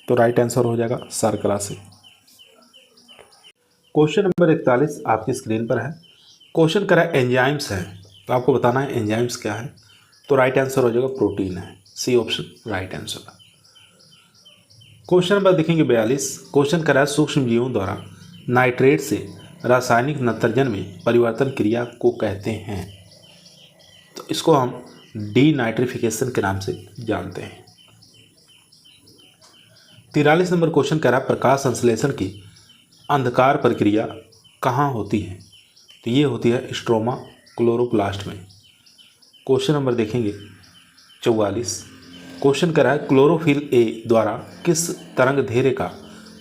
तो राइट आंसर हो जाएगा शर्करा से। क्वेश्चन नंबर 41 आपकी स्क्रीन पर है। क्वेश्चन कह रहा है एंजाइम्स है, तो आपको बताना है एंजाइम्स क्या है, तो राइट आंसर हो जाएगा प्रोटीन है। C option right answer. Question number देखेंगे 42। क्वेश्चन कह रहा है सूक्ष्म जीवों द्वारा नाइट्रेट से रासायनिक नत्रजन में परिवर्तन क्रिया को कहते हैं, तो इसको हम डीनाइट्रिफिकेशन के नाम से जानते हैं। 43 नंबर क्वेश्चन कह रहा है प्रकाश संश्लेषण की अंधकार प्रक्रिया कहाँ होती है, तो ये होती है स्ट्रोमा क्लोरोप्लास्ट में। क्वेश्चन नंबर देखेंगे 44। क्वेश्चन कह रहा है क्लोरोफिल ए द्वारा किस तरंग धेरे का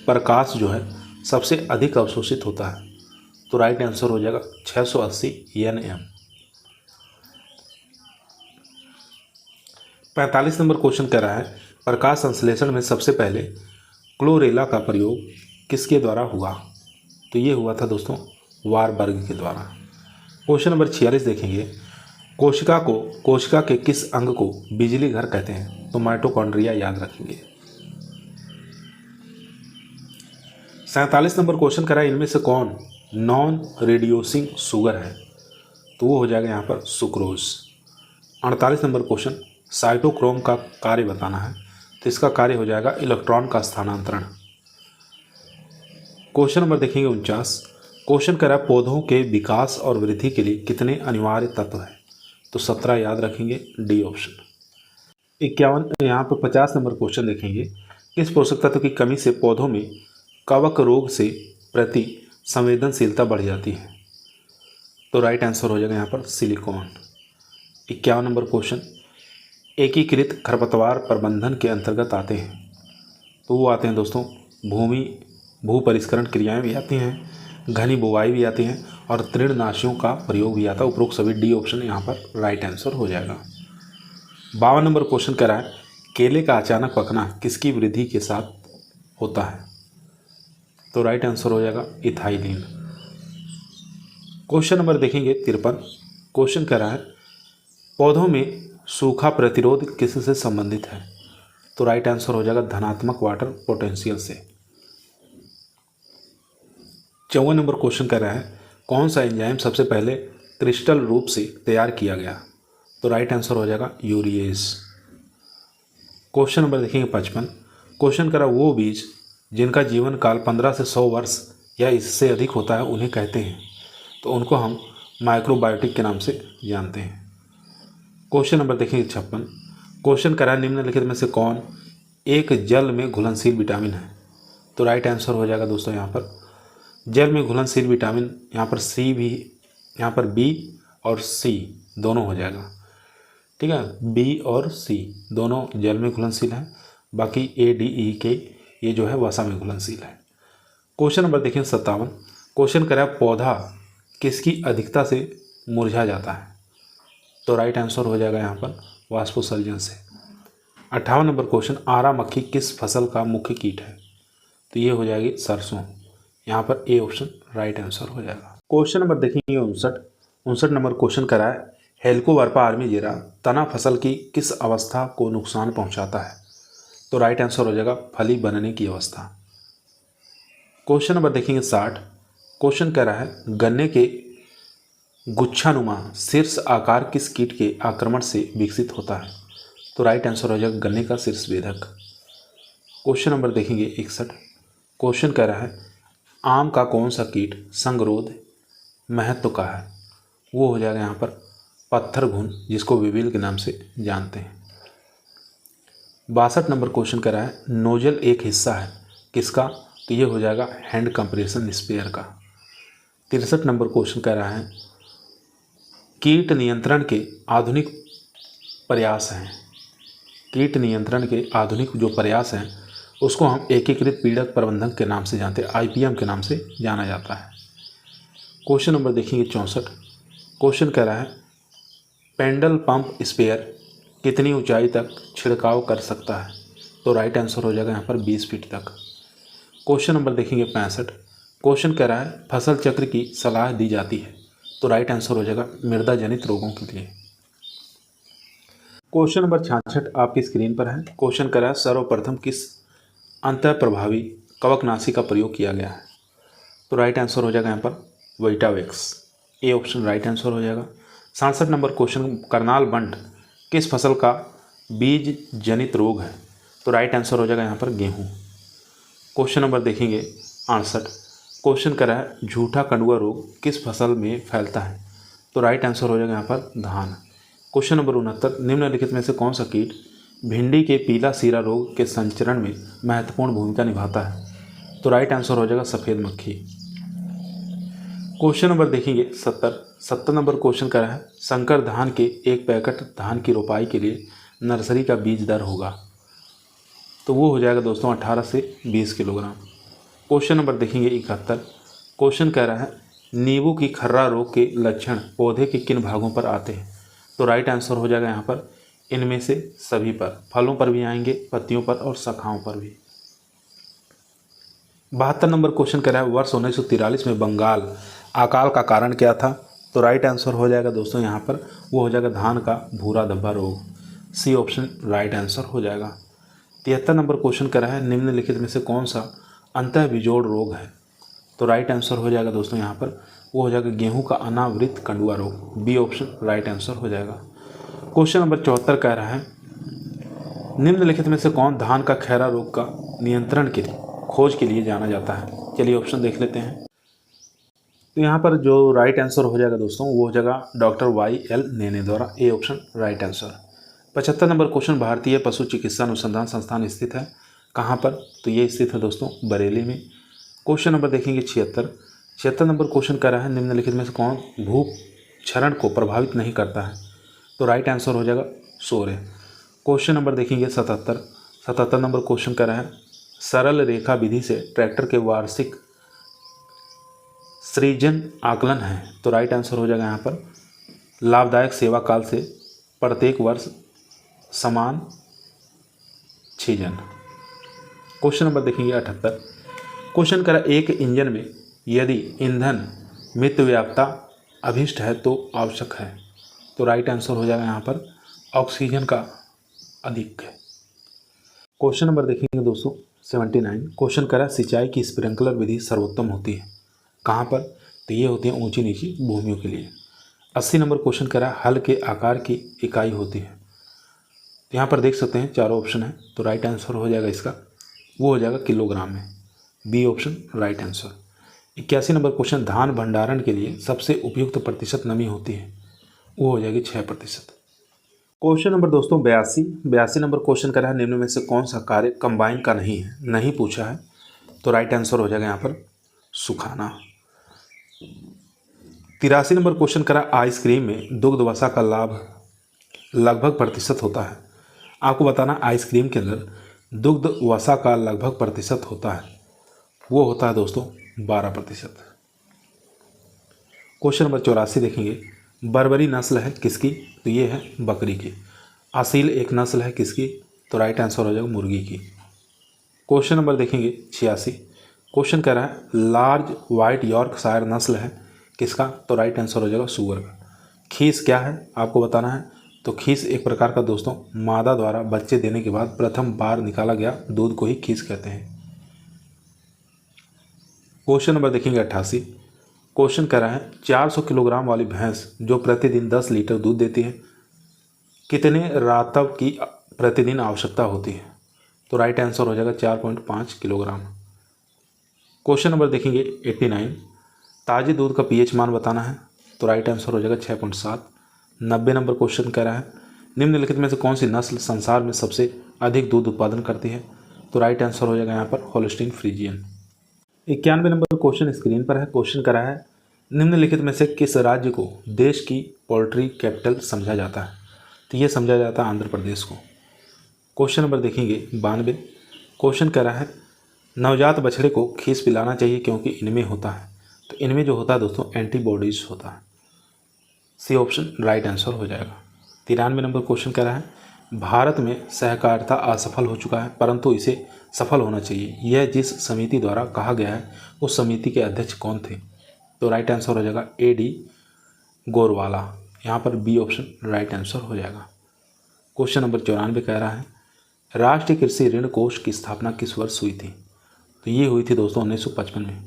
प्रकाश जो है सबसे अधिक अवशोषित होता है, तो राइट आंसर हो जाएगा 680 nm। 45 नंबर क्वेश्चन कह रहा है प्रकाश संश्लेषण में सबसे पहले क्लोरेला का प्रयोग किसके द्वारा हुआ, तो ये हुआ था दोस्तों वारबर्ग के द्वारा। क्वेश्चन नंबर 46 देखेंगे कोशिका के किस अंग को बिजली घर कहते हैं, तो माइटोकॉन्ड्रिया याद रखेंगे। 47 नंबर क्वेश्चन करा इनमें से कौन नॉन रिड्यूसिंग शुगर है, तो वो हो जाएगा यहाँ पर सुक्रोज। 48 नंबर क्वेश्चन साइटोक्रोम का कार्य बताना है, तो इसका कार्य हो जाएगा इलेक्ट्रॉन का स्थानांतरण। क्वेश्चन नंबर देखेंगे 49। क्वेश्चन करा पौधों के विकास और वृद्धि के लिए कितने अनिवार्य तत्व हैं, तो 17 याद रखेंगे। D option. 51 यहाँ पर 50 नंबर क्वेश्चन देखेंगे किस पोषक तत्व की कमी से पौधों में कवक रोग से प्रति संवेदनशीलता बढ़ जाती है, तो राइट आंसर हो जाएगा यहाँ पर सिलिकॉन। 51 नंबर क्वेश्चन एकीकृत खरपतवार प्रबंधन के अंतर्गत आते हैं, तो वो आते हैं दोस्तों भू परिष्करण क्रियाएं भी आती हैं, घनी बुवाई भी आती हैं और तृणनाशियों का प्रयोग भी आता है। उपरोक्त सभी डी ऑप्शन यहाँ पर राइट आंसर हो जाएगा। 52 नंबर क्वेश्चन कह रहा है केले का अचानक पकना किसकी वृद्धि के साथ होता है, तो राइट आंसर हो जाएगा इथाइलिन। क्वेश्चन नंबर देखेंगे 53। क्वेश्चन कह रहा है पौधों में सूखा प्रतिरोध किससे संबंधित है, तो राइट आंसर हो जाएगा धनात्मक वाटर पोटेंशियल से। 54 नंबर क्वेश्चन कह रहा है कौन सा एंजाइम सबसे पहले क्रिस्टल रूप से तैयार किया गया? तो राइट आंसर हो जाएगा यूरिएज। क्वेश्चन नंबर देखेंगे 55। क्वेश्चन करा वो बीज जिनका जीवन काल 15 से 100 वर्ष या इससे अधिक होता है उन्हें कहते हैं? तो उनको हम माइक्रोबायोटिक के नाम से जानते हैं। क्वेश्चन नंबर देखेंगे 56। क्वेश्चन करा निम्नलिखित में से कौन एक जल में घुलनशील विटामिन है? तो राइट आंसर हो जाएगा दोस्तों यहाँ पर जल में घुलनशील विटामिन, यहाँ पर सी भी, यहाँ पर बी और सी दोनों हो जाएगा। ठीक है, बी और सी दोनों जल में घुलनशील हैं, बाकी ए डी ई के ये जो है वसा में घुलनशील है। क्वेश्चन नंबर देखिए 57। क्वेश्चन करा पौधा किसकी अधिकता से मुरझा जाता है? तो राइट आंसर हो जाएगा यहाँ पर वाष्पोत्सर्जन से। 58 नंबर क्वेश्चन आरा मक्खी किस फसल का मुख्य कीट है? तो ये हो जाएगी सरसों। यहाँ पर ए ऑप्शन राइट आंसर हो जाएगा। क्वेश्चन नंबर देखेंगे 59 नंबर क्वेश्चन करा है हेलिकोवर्पा आर्मीजेरा तना फसल की किस अवस्था को नुकसान पहुंचाता है? तो राइट आंसर हो जाएगा फली बनने की अवस्था। क्वेश्चन नंबर देखेंगे 60। क्वेश्चन कह रहा है गन्ने के गुच्छानुमा शीर्ष आकार किस कीट के आक्रमण से विकसित होता है? तो राइट आंसर हो जाएगा गन्ने का शीर्ष भेदक। क्वेश्चन नंबर देखेंगे 61। क्वेश्चन कह रहा है आम का कौन सा कीट संगरोध महत्व का है? वो हो जाएगा यहाँ पर पत्थर घुन, जिसको विविल के नाम से जानते हैं। 62 नंबर क्वेश्चन कह रहा है नोजल एक हिस्सा है किसका? तो ये हो जाएगा हैंड कंप्रेशन स्पेयर का। 63 नंबर क्वेश्चन कह रहा है कीट नियंत्रण के आधुनिक प्रयास हैं, कीट नियंत्रण के आधुनिक जो प्रयास हैं उसको हम एकीकृत पीड़क प्रबंधन के नाम से जानते हैं, आईपीएम के नाम से जाना जाता है। क्वेश्चन नंबर देखेंगे 64। क्वेश्चन कह रहा है पेंडल पंप स्पेयर कितनी ऊंचाई तक छिड़काव कर सकता है? तो राइट आंसर हो जाएगा यहाँ पर 20 फीट तक। क्वेश्चन नंबर देखेंगे 65। क्वेश्चन कह रहा है फसल चक्र की सलाह दी जाती है? तो राइट आंसर हो जाएगा मृदा जनित रोगों के लिए। क्वेश्चन नंबर 66 आपकी स्क्रीन पर है। क्वेश्चन कह रहा है सर्वप्रथम किस अंतः प्रभावी कवकनाशी का प्रयोग किया गया है? तो राइट आंसर हो जाएगा यहाँ पर वाइटावेक्स। ए ऑप्शन राइट आंसर हो जाएगा। 67 नंबर क्वेश्चन करनाल बंट किस फसल का बीज जनित रोग है? तो राइट आंसर हो जाएगा यहाँ पर गेहूँ। क्वेश्चन नंबर देखेंगे 68। क्वेश्चन करा है झूठा कंडुआ रोग किस फसल में फैलता है? तो राइट आंसर हो जाएगा यहाँ पर धान। क्वेश्चन नंबर 69 निम्नलिखित में से कौन सा कीट भिंडी के पीला सीरा रोग के संचरण में महत्वपूर्ण भूमिका निभाता है? तो राइट आंसर हो जाएगा सफ़ेद मक्खी। क्वेश्चन नंबर देखेंगे 70 नंबर क्वेश्चन करा है संकर धान के एक पैकेट धान की रोपाई के लिए नर्सरी का बीज दर होगा? तो वो हो जाएगा दोस्तों 18 से 20 किलोग्राम। क्वेश्चन नंबर देखेंगे 71। क्वेश्चन कह रहा है नींबू की खर्रा रोग के लक्षण पौधे के किन भागों पर आते हैं? तो राइट आंसर हो जाएगा यहाँ पर इनमें से सभी पर, फलों पर भी आएंगे, पत्तियों पर और शाखाओं पर भी। 72 नंबर क्वेश्चन कह रहा है वर्ष 1943 में बंगाल अकाल का कारण क्या था? तो राइट आंसर हो जाएगा दोस्तों यहाँ पर वो हो जाएगा धान का भूरा धब्बा रोग। सी ऑप्शन राइट आंसर हो जाएगा। 73 नंबर क्वेश्चन कह रहा है निम्नलिखित में से कौन सा अंतः बिजोड़ रोग है? तो राइट आंसर हो जाएगा दोस्तों यहाँ पर वो हो जाएगा गेहूं का अनावृत कंडुआ रोग। बी ऑप्शन राइट आंसर हो जाएगा। क्वेश्चन नंबर 74 कह रहा है निम्नलिखित में से कौन धान का खैरा रोग का नियंत्रण के लिए खोज के लिए जाना जाता है? चलिए ऑप्शन देख लेते हैं। तो यहाँ पर जो राइट आंसर हो जाएगा दोस्तों वो हो जाएगा डॉक्टर YL नेने द्वारा। A option right answer. 75 number question भारतीय पशु चिकित्सा अनुसंधान संस्थान स्थित है कहाँ पर? तो ये स्थित है दोस्तों बरेली में। क्वेश्चन नंबर देखेंगे 76 नंबर क्वेश्चन कर रहा है निम्नलिखित में से कौन भूप क्षरण को प्रभावित नहीं करता है? तो राइट आंसर हो जाएगा सूर्य। क्वेश्चन नंबर देखेंगे 77 नंबर क्वेश्चन कर रहा है सरल रेखा विधि से ट्रैक्टर के वार्षिक सृजन आकलन है? तो राइट आंसर हो जाएगा यहाँ पर लाभदायक सेवा काल से प्रत्येक वर्ष समान छीजन। क्वेश्चन नंबर देखेंगे 78। क्वेश्चन करा एक इंजन में यदि ईंधन मित व्याप्तता अभिष्ट है तो आवश्यक है? तो राइट आंसर हो जाएगा यहाँ पर ऑक्सीजन का अधिक है। क्वेश्चन नंबर देखेंगे दोस्तों 79। क्वेश्चन करा सिंचाई की स्प्रिंकलर विधि सर्वोत्तम होती है कहाँ पर? तो ये होती हैं ऊंची नीची भूमियों के लिए। 80 नंबर क्वेश्चन कह रहा है हल के आकार की इकाई होती है। तो यहाँ पर देख सकते हैं चारों ऑप्शन है, तो राइट आंसर हो जाएगा इसका, वो हो जाएगा किलोग्राम में, B option right answer. 81 number question धान भंडारण के लिए सबसे उपयुक्त प्रतिशत नमी होती है, वो हो जाएगी 6%। क्वेश्चन नंबर दोस्तों 82 नंबर क्वेश्चन कर रहा है निम्न में से कौन सा कार्य कंबाइन का नहीं है, नहीं पूछा है, तो राइट आंसर हो जाएगा यहाँ पर सुखाना। 83 नंबर क्वेश्चन करा आइसक्रीम में दुग्ध वसा का लाभ लगभग प्रतिशत होता है। आपको बताना आइसक्रीम के अंदर दुग्ध वसा का लगभग प्रतिशत होता है, वो होता है दोस्तों 12%। क्वेश्चन नंबर 84 देखेंगे बर्बरी नस्ल है किसकी, तो ये है बकरी की। असील एक नस्ल है किसकी, तो राइट आंसर हो जाएगा मुर्गी की। क्वेश्चन नंबर देखेंगे 86, क्वेश्चन कह रहा है लार्ज वाइट यॉर्कशायर नस्ल है किसका, तो राइट आंसर हो जाएगा सुअर का। खीस क्या है आपको बताना है, तो खीस एक प्रकार का दोस्तों मादा द्वारा बच्चे देने के बाद प्रथम बार निकाला गया दूध को ही खीस कहते हैं। क्वेश्चन नंबर देखेंगे 88, क्वेश्चन कह रहा है 400 किलोग्राम वाली भैंस जो प्रतिदिन 10 लीटर दूध देती है कितने रातब की प्रतिदिन आवश्यकता होती है, तो राइट आंसर हो जाएगा 4.5 किलोग्राम। क्वेश्चन नंबर देखेंगे 89, ताजे दूध का पीएच मान बताना है, तो राइट आंसर हो जाएगा 6.7। 90 नंबर क्वेश्चन कह रहा है निम्नलिखित में से कौन सी नस्ल संसार में सबसे अधिक दूध उत्पादन करती है, तो राइट आंसर हो जाएगा यहाँ पर Holstein Friesian. 91 number question screen पर है, क्वेश्चन करा है निम्नलिखित में से किस राज्य को देश की पोल्ट्री कैपिटल समझा जाता है, तो ये समझा जाता है आंध्र प्रदेश को। क्वेश्चन नंबर देखेंगे 92, क्वेश्चन कह रहा है नवजात बछड़े को खीस पिलाना चाहिए क्योंकि इनमें होता है, तो इनमें जो होता है दोस्तों एंटीबॉडीज होता है, सी ऑप्शन राइट आंसर हो जाएगा। 93 नंबर क्वेश्चन कह रहा है भारत में सहकारिता असफल हो चुका है परंतु इसे सफल होना चाहिए, यह जिस समिति द्वारा कहा गया है उस समिति के अध्यक्ष कौन थे, तो राइट आंसर हो जाएगा A.D. गोरवाला, यहाँ पर बी ऑप्शन राइट आंसर हो जाएगा। क्वेश्चन नंबर 94 कह रहा है राष्ट्रीय कृषि ऋण कोष की स्थापना किस वर्ष हुई थी, तो ये हुई थी दोस्तों 1955 में।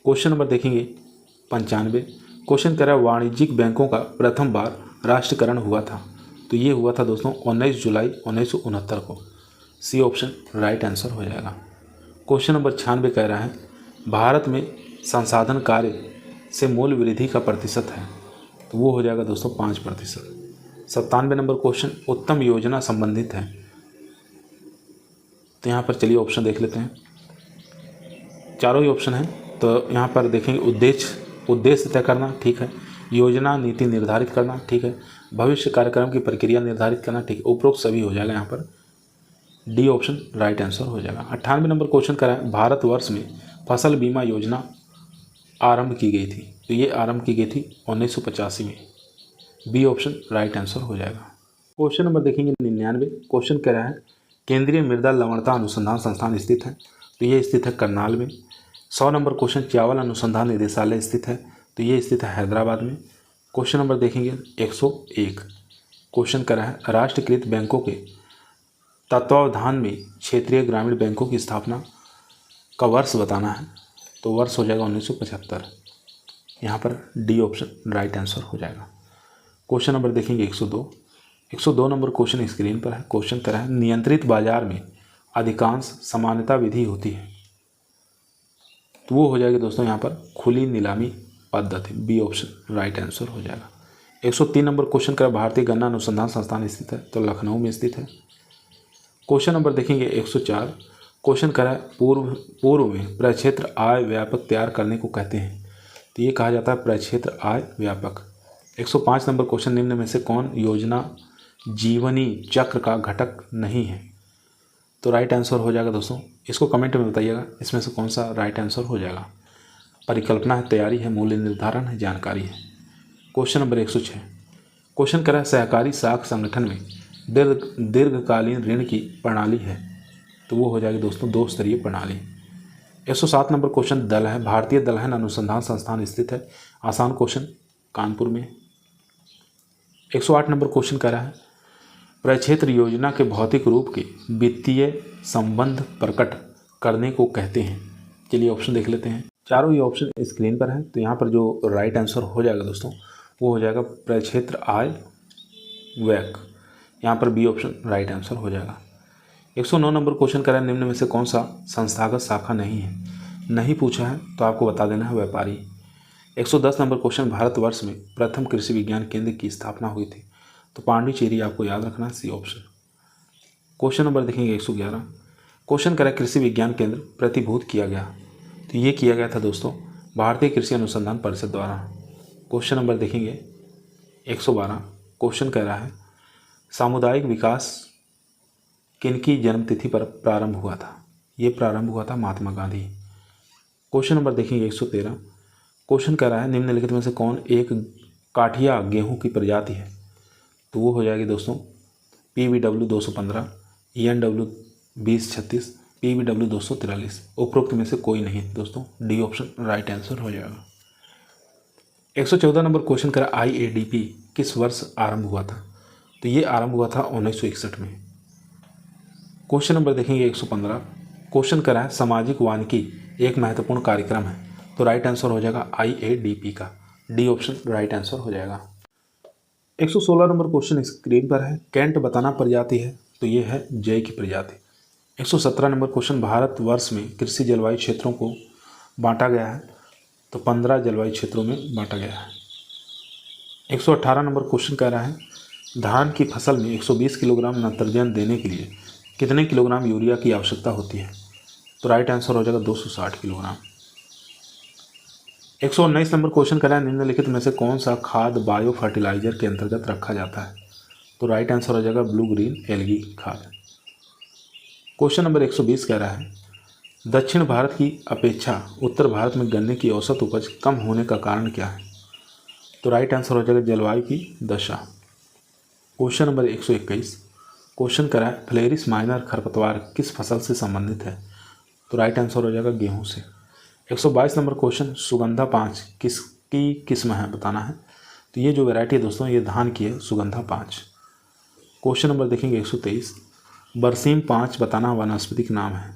क्वेश्चन नंबर देखेंगे 95, क्वेश्चन कह रहा है वाणिज्यिक बैंकों का प्रथम बार राष्ट्रीयकरण हुआ था, तो ये हुआ था दोस्तों 19 जुलाई 1969 को, सी ऑप्शन राइट आंसर हो जाएगा। क्वेश्चन नंबर 96 कह रहा है भारत में संसाधन कार्य से मूल्य वृद्धि का प्रतिशत है, तो वो हो जाएगा दोस्तों 5%। 97 नंबर क्वेश्चन उत्तम योजना संबंधित है, तो यहाँ पर चलिए ऑप्शन देख लेते हैं, चारों ही ऑप्शन हैं, तो यहाँ पर देखेंगे उद्देश्य तय करना ठीक है, योजना नीति निर्धारित करना ठीक है, भविष्य कार्यक्रम की प्रक्रिया निर्धारित करना ठीक है, उपरोक्त सभी हो जाएगा, यहाँ पर डी ऑप्शन राइट आंसर हो जाएगा। 98 नंबर क्वेश्चन करा है भारतवर्ष में फसल बीमा योजना आरंभ की गई थी, तो ये आरंभ की गई थी 1985 में, बी ऑप्शन राइट आंसर हो जाएगा। क्वेश्चन नंबर देखेंगे 99, क्वेश्चन कह रहा है केंद्रीय मृदा लवणता अनुसंधान संस्थान स्थित है, तो ये स्थित है करनाल में। 100 नंबर क्वेश्चन चावल अनुसंधान निदेशालय स्थित है, तो ये स्थित है हैदराबाद में। क्वेश्चन नंबर देखेंगे 101, क्वेश्चन कह रहा है राष्ट्रीयकृत बैंकों के तत्वावधान में क्षेत्रीय ग्रामीण बैंकों की स्थापना का वर्ष बताना है, तो वर्ष हो जाएगा 1975, यहाँ पर डी ऑप्शन राइट आंसर हो जाएगा। क्वेश्चन नंबर देखेंगे 102 नंबर क्वेश्चन स्क्रीन पर है, क्वेश्चन कर रहा है नियंत्रित बाजार में अधिकांश समानता विधि होती है, तो वो हो जाएगी दोस्तों यहाँ पर खुली नीलामी पद्धति, बी ऑप्शन राइट आंसर हो जाएगा। 103 नंबर क्वेश्चन कर भारतीय गन्ना अनुसंधान संस्थान स्थित है, तो लखनऊ में स्थित है। क्वेश्चन नंबर देखेंगे 104, क्वेश्चन करा पूर्व में प्रक्षेत्र आय व्यापक तैयार करने को कहते हैं, तो ये कहा जाता है प्रक्षेत्र आय व्यापक। 105 नंबर क्वेश्चन निम्न में से कौन योजना जीवनी चक्र का घटक नहीं है, तो राइट आंसर हो जाएगा दोस्तों, इसको कमेंट में बताइएगा इसमें से कौन सा राइट आंसर हो जाएगा। परिकल्पना है, तैयारी है, मूल्य निर्धारण है, जानकारी है। क्वेश्चन नंबर 106, क्वेश्चन करा सहकारी साख संगठन में दीर्घकालीन ऋण की प्रणाली है, तो वो हो जाएगी दोस्तों 2 स्तरीय प्रणाली। 107 नंबर क्वेश्चन दल है भारतीय दलहन अनुसंधान संस्थान स्थित है, आसान क्वेश्चन कानपुर में। 108 नंबर क्वेश्चन कह रहा है प्रक्षेत्र योजना के भौतिक रूप के वित्तीय संबंध प्रकट करने को कहते हैं, चलिए ऑप्शन देख लेते हैं। चारों ही ऑप्शन स्क्रीन पर हैं। तो यहाँ पर जो राइट आंसर हो जाएगा दोस्तों वो हो जाएगा प्रक्षेत्र आय व्यय। यहाँ पर बी ऑप्शन राइट आंसर हो जाएगा। 109 नंबर क्वेश्चन करा है, निम्न में से कौन सा संस्थागत शाखा नहीं है? नहीं पूछा है तो आपको बता देना है व्यापारी। 110 नंबर क्वेश्चन, भारतवर्ष में प्रथम कृषि विज्ञान केंद्र की स्थापना हुई थी? तो पांडिचेरी आपको याद रखना है, सी ऑप्शन। क्वेश्चन नंबर देखेंगे 111, क्वेश्चन करा कृषि विज्ञान केंद्र प्रतिभूत किया गया? तो ये किया गया था दोस्तों भारतीय कृषि अनुसंधान परिषद द्वारा। क्वेश्चन नंबर देखेंगे 112, क्वेश्चन कह रहा है सामुदायिक विकास किनकी जन्मतिथि पर प्रारंभ हुआ था? ये प्रारंभ हुआ था महात्मा गांधी। क्वेश्चन नंबर देखेंगे 113, क्वेश्चन कह रहा है निम्नलिखित में से कौन एक काठिया गेहूं की प्रजाति है? तो वो हो जाएगी दोस्तों PBW 215, ENW 2036, PBW 243। उपरोक्त में से कोई नहीं दोस्तों, डी ऑप्शन राइट आंसर हो जाएगा। 114 नंबर क्वेश्चन करा IADP किस वर्ष आरंभ हुआ था? तो ये आरंभ हुआ था 1961 में। क्वेश्चन नंबर देखेंगे 115, क्वेश्चन करा है सामाजिक वानिकी एक महत्वपूर्ण कार्यक्रम है? तो राइट आंसर हो जाएगा IADP का, डी ऑप्शन राइट आंसर हो जाएगा। 116 नंबर क्वेश्चन स्क्रीन पर है, कैंट बताना प्रजाति है? तो ये है जय की प्रजाति। 117 नंबर क्वेश्चन, भारतवर्ष में कृषि जलवायु क्षेत्रों को बांटा गया है? तो 15 जलवायु क्षेत्रों में बांटा गया है। 118 नंबर क्वेश्चन कह रहा है धान की फसल में 120 किलोग्राम नाइट्रोजन देने के लिए कितने किलोग्राम यूरिया की आवश्यकता होती है? तो राइट आंसर हो जाएगा 260 किलोग्राम। 119 नंबर क्वेश्चन कह रहा है निम्नलिखित में से कौन सा खाद बायो फर्टिलाइजर के अंतर्गत रखा जाता है? तो राइट आंसर हो जाएगा ब्लू ग्रीन एल्गी खाद। क्वेश्चन नंबर 120 कह रहा है दक्षिण भारत की अपेक्षा उत्तर भारत में गन्ने की औसत उपज कम होने का कारण क्या है? तो राइट आंसर हो जाएगा जलवायु की दशा। क्वेश्चन नंबर 121, क्वेश्चन करा है फ्लेरिस माइनर खरपतवार किस फसल से संबंधित है? तो राइट आंसर हो जाएगा गेहूं से। 122 नंबर क्वेश्चन, सुगंधा 5 किसकी किस्म है बताना है? तो ये जो वैरायटी है दोस्तों ये धान की है, सुगंधा 5। क्वेश्चन नंबर देखेंगे 123, बरसीम 5 बताना वनस्पतिक नाम है?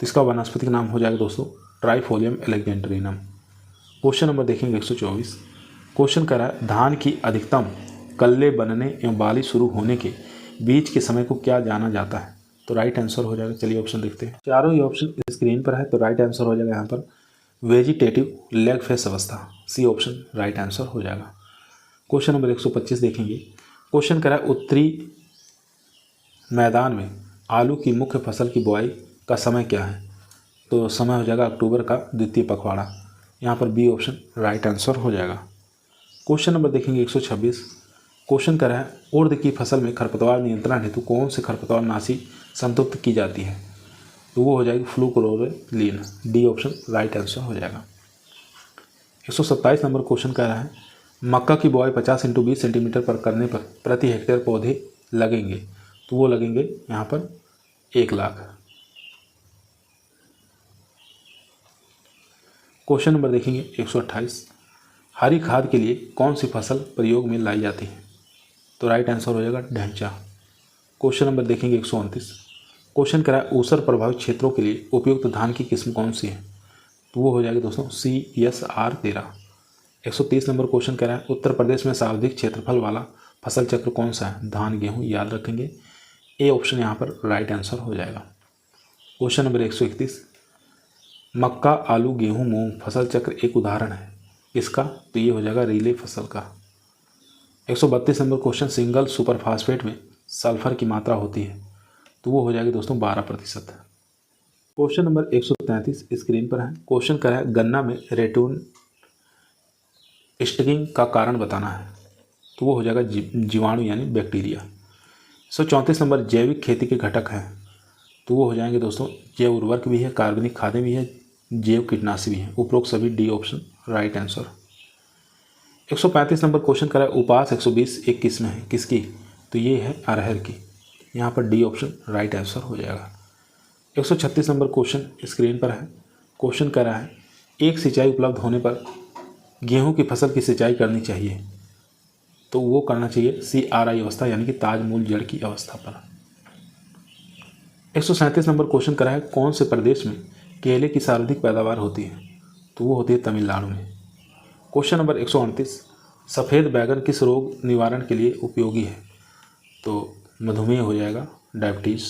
तो इसका वनस्पतिक नाम हो जाएगा दोस्तों ट्राइफोलियम एलेक्जेंड्रिनम। क्वेश्चन नंबर देखेंगे 124, क्वेश्चन करा है धान की अधिकतम कल्ले बनने एवं बाली शुरू होने के बीच के समय को क्या जाना जाता है? तो राइट आंसर हो जाएगा, चलिए ऑप्शन देखते हैं। चारों ही ऑप्शन स्क्रीन पर है, तो राइट आंसर हो जाएगा यहाँ पर वेजिटेटिव लेग फेस अवस्था, सी ऑप्शन राइट आंसर हो जाएगा। क्वेश्चन नंबर 125 देखेंगे, क्वेश्चन करा है उत्तरी मैदान में आलू की मुख्य फसल की बुआई का समय क्या है? तो समय हो जाएगा अक्टूबर का द्वितीय पखवाड़ा, यहाँ पर बी ऑप्शन राइट आंसर हो जाएगा। क्वेश्चन नंबर देखेंगे 126, क्वेश्चन करा है उर्द की फसल में खरपतवार नियंत्रण हेतु कौन से खरपतवार नाशी संतुष्ट की जाती है? तो वो हो जाएगी फ्लूक्लोरेलिन, डी ऑप्शन राइट आंसर हो जाएगा। 127 नंबर क्वेश्चन कह रहा है मक्का की बुआई 50 × 20 सेंटीमीटर पर करने पर प्रति हेक्टेयर पौधे लगेंगे? तो वो लगेंगे यहाँ पर 1 लाख। क्वेश्चन नंबर देखेंगे 128, हरी खाद के लिए कौन सी फसल प्रयोग में लाई जाती है? तो राइट आंसर हो जाएगा ढैंचा। क्वेश्चन नंबर देखेंगे 129, क्वेश्चन करा है ऊसर प्रभावित क्षेत्रों के लिए उपयुक्त धान की किस्म कौन सी है? तो वो हो जाएगी दोस्तों CSR 13। 130 नंबर क्वेश्चन कह रहा है उत्तर प्रदेश में सर्वाधिक क्षेत्रफल वाला फसल चक्र कौन सा है? धान गेहूँ, याद रखेंगे ए ऑप्शन यहाँ पर राइट आंसर हो जाएगा। क्वेश्चन नंबर 131, मक्का आलू गेहूँ मूंग फसल चक्र एक उदाहरण है, इसका? तो ये हो जाएगा रिले फसल का। 132 number question, single super phosphate में सल्फर की मात्रा होती है? तो वो हो जाएगी दोस्तों 12%। क्वेश्चन नंबर 133 स्क्रीन पर है, क्वेश्चन करा है गन्ना में रेटून स्टिकिंग का कारण बताना है? तो वो हो जाएगा जीवाणु यानी बैक्टीरिया। 134 नंबर जैविक खेती के घटक हैं? तो वो हो जाएंगे दोस्तों जैव उर्वरक भी है, कार्बनिक खादें भी है, जैव कीटनाशी भी है। उपरोक्त सभी D option right answer. 135 number question करा है उपास 120 एक किस्म है, किसकी? तो ये है अरहर की, यहाँ पर डी ऑप्शन राइट आंसर हो जाएगा। 136 नंबर क्वेश्चन स्क्रीन पर है, क्वेश्चन करा है एक सिंचाई उपलब्ध होने पर गेहूं की फसल की सिंचाई करनी चाहिए? तो वो करना चाहिए CRI अवस्था यानी कि ताज मूल जड़ की अवस्था पर। 137 नंबर क्वेश्चन करा है कौन से प्रदेश में केले की सर्वाधिक पैदावार होती है? तो वो होती है तमिलनाडु में। क्वेश्चन नंबर 138, सफ़ेद बैगन किस रोग निवारण के लिए उपयोगी है? तो मधुमेह हो जाएगा, डायबिटीज़।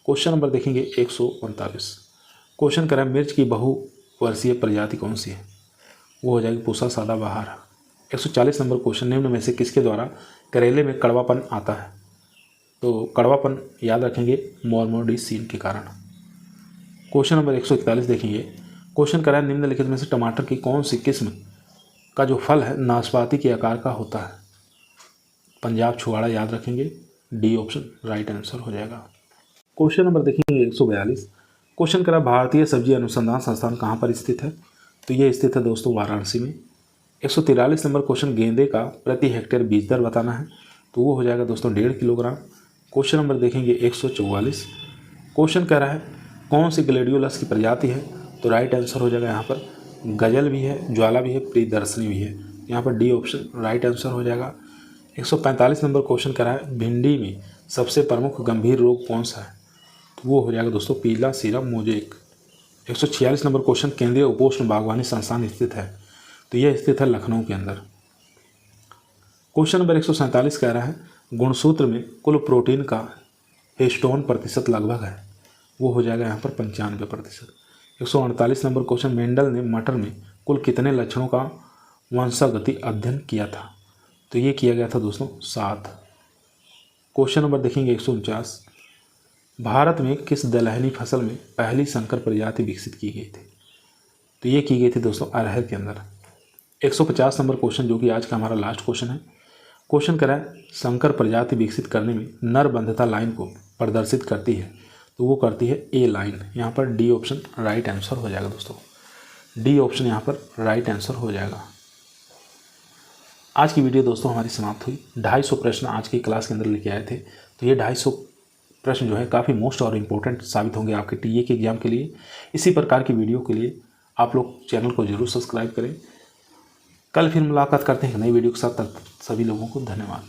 क्वेश्चन नंबर देखेंगे 139, क्वेश्चन करें मिर्च की बहुवर्षीय प्रजाति कौन सी है? वो हो जाएगी पूसा सदाबहार। 140 नंबर क्वेश्चन, निम्न में से किसके द्वारा करेले में कड़वापन आता है? तो कड़वापन याद रखेंगे मोर्मोडिसिन के कारण। क्वेश्चन नंबर 141 देखेंगे, क्वेश्चन करें निम्नलिखित में से टमाटर की कौन सी किस्म का जो फल है नाशपाती के आकार का होता है? पंजाब छुआड़ा याद रखेंगे, डी ऑप्शन राइट आंसर हो जाएगा। क्वेश्चन नंबर देखेंगे 142, क्वेश्चन करा भारतीय सब्जी अनुसंधान संस्थान कहाँ पर स्थित है? तो ये स्थित है दोस्तों वाराणसी में। 143 नंबर क्वेश्चन, गेंदे का प्रति हेक्टेयर बीज दर बताना है? तो वो हो जाएगा दोस्तों 1.5 किलोग्राम। क्वेश्चन नंबर देखेंगे 144, क्वेश्चन कह रहा है कौन सी ग्लेडियोलस की प्रजाति है? तो राइट आंसर हो जाएगा यहाँ पर गजल भी है, ज्वाला भी है, प्रियदर्शनी भी है। यहाँ पर डी ऑप्शन राइट आंसर हो जाएगा। 145 नंबर क्वेश्चन कह रहा है भिंडी में सबसे प्रमुख गंभीर रोग कौन सा है? तो वो हो जाएगा दोस्तों पीला सीरा मोजेक। 146 नंबर क्वेश्चन, केंद्रीय उपोष्ण बागवानी संस्थान स्थित है? तो यह स्थित है लखनऊ के अंदर। क्वेश्चन नंबर 147 कह रहा है गुणसूत्र में कुल प्रोटीन का हिस्टोन प्रतिशत लगभग है? वो हो जाएगा यहाँ पर 95%। 148 नंबर क्वेश्चन, मेंडल ने मटर में कुल कितने लक्षणों का वंशागति अध्ययन किया था? तो ये किया गया था दोस्तों 7। क्वेश्चन नंबर देखेंगे 149, भारत में किस दलहनी फसल में पहली संकर प्रजाति विकसित की गई थी? तो ये की गई थी दोस्तों अरहर के अंदर। 150 नंबर क्वेश्चन, जो कि आज का हमारा लास्ट क्वेश्चन है, क्वेश्चन करा है संकर प्रजाति विकसित करने में नर बंधता लाइन को प्रदर्शित करती है? तो वो करती है ए लाइन। यहाँ पर डी ऑप्शन राइट आंसर हो जाएगा दोस्तों, डी ऑप्शन यहाँ पर राइट आंसर हो जाएगा। आज की वीडियो दोस्तों हमारी समाप्त हुई। 250 प्रश्न आज की क्लास के अंदर लेके आए थे। तो ये 250 प्रश्न जो है काफ़ी मोस्ट और इम्पोर्टेंट साबित होंगे आपके टीए के एग्जाम के लिए। इसी प्रकार की वीडियो के लिए आप लोग चैनल को जरूर सब्सक्राइब करें। कल फिर मुलाकात करते हैं नई वीडियो के साथ। तक सभी लोगों को धन्यवाद।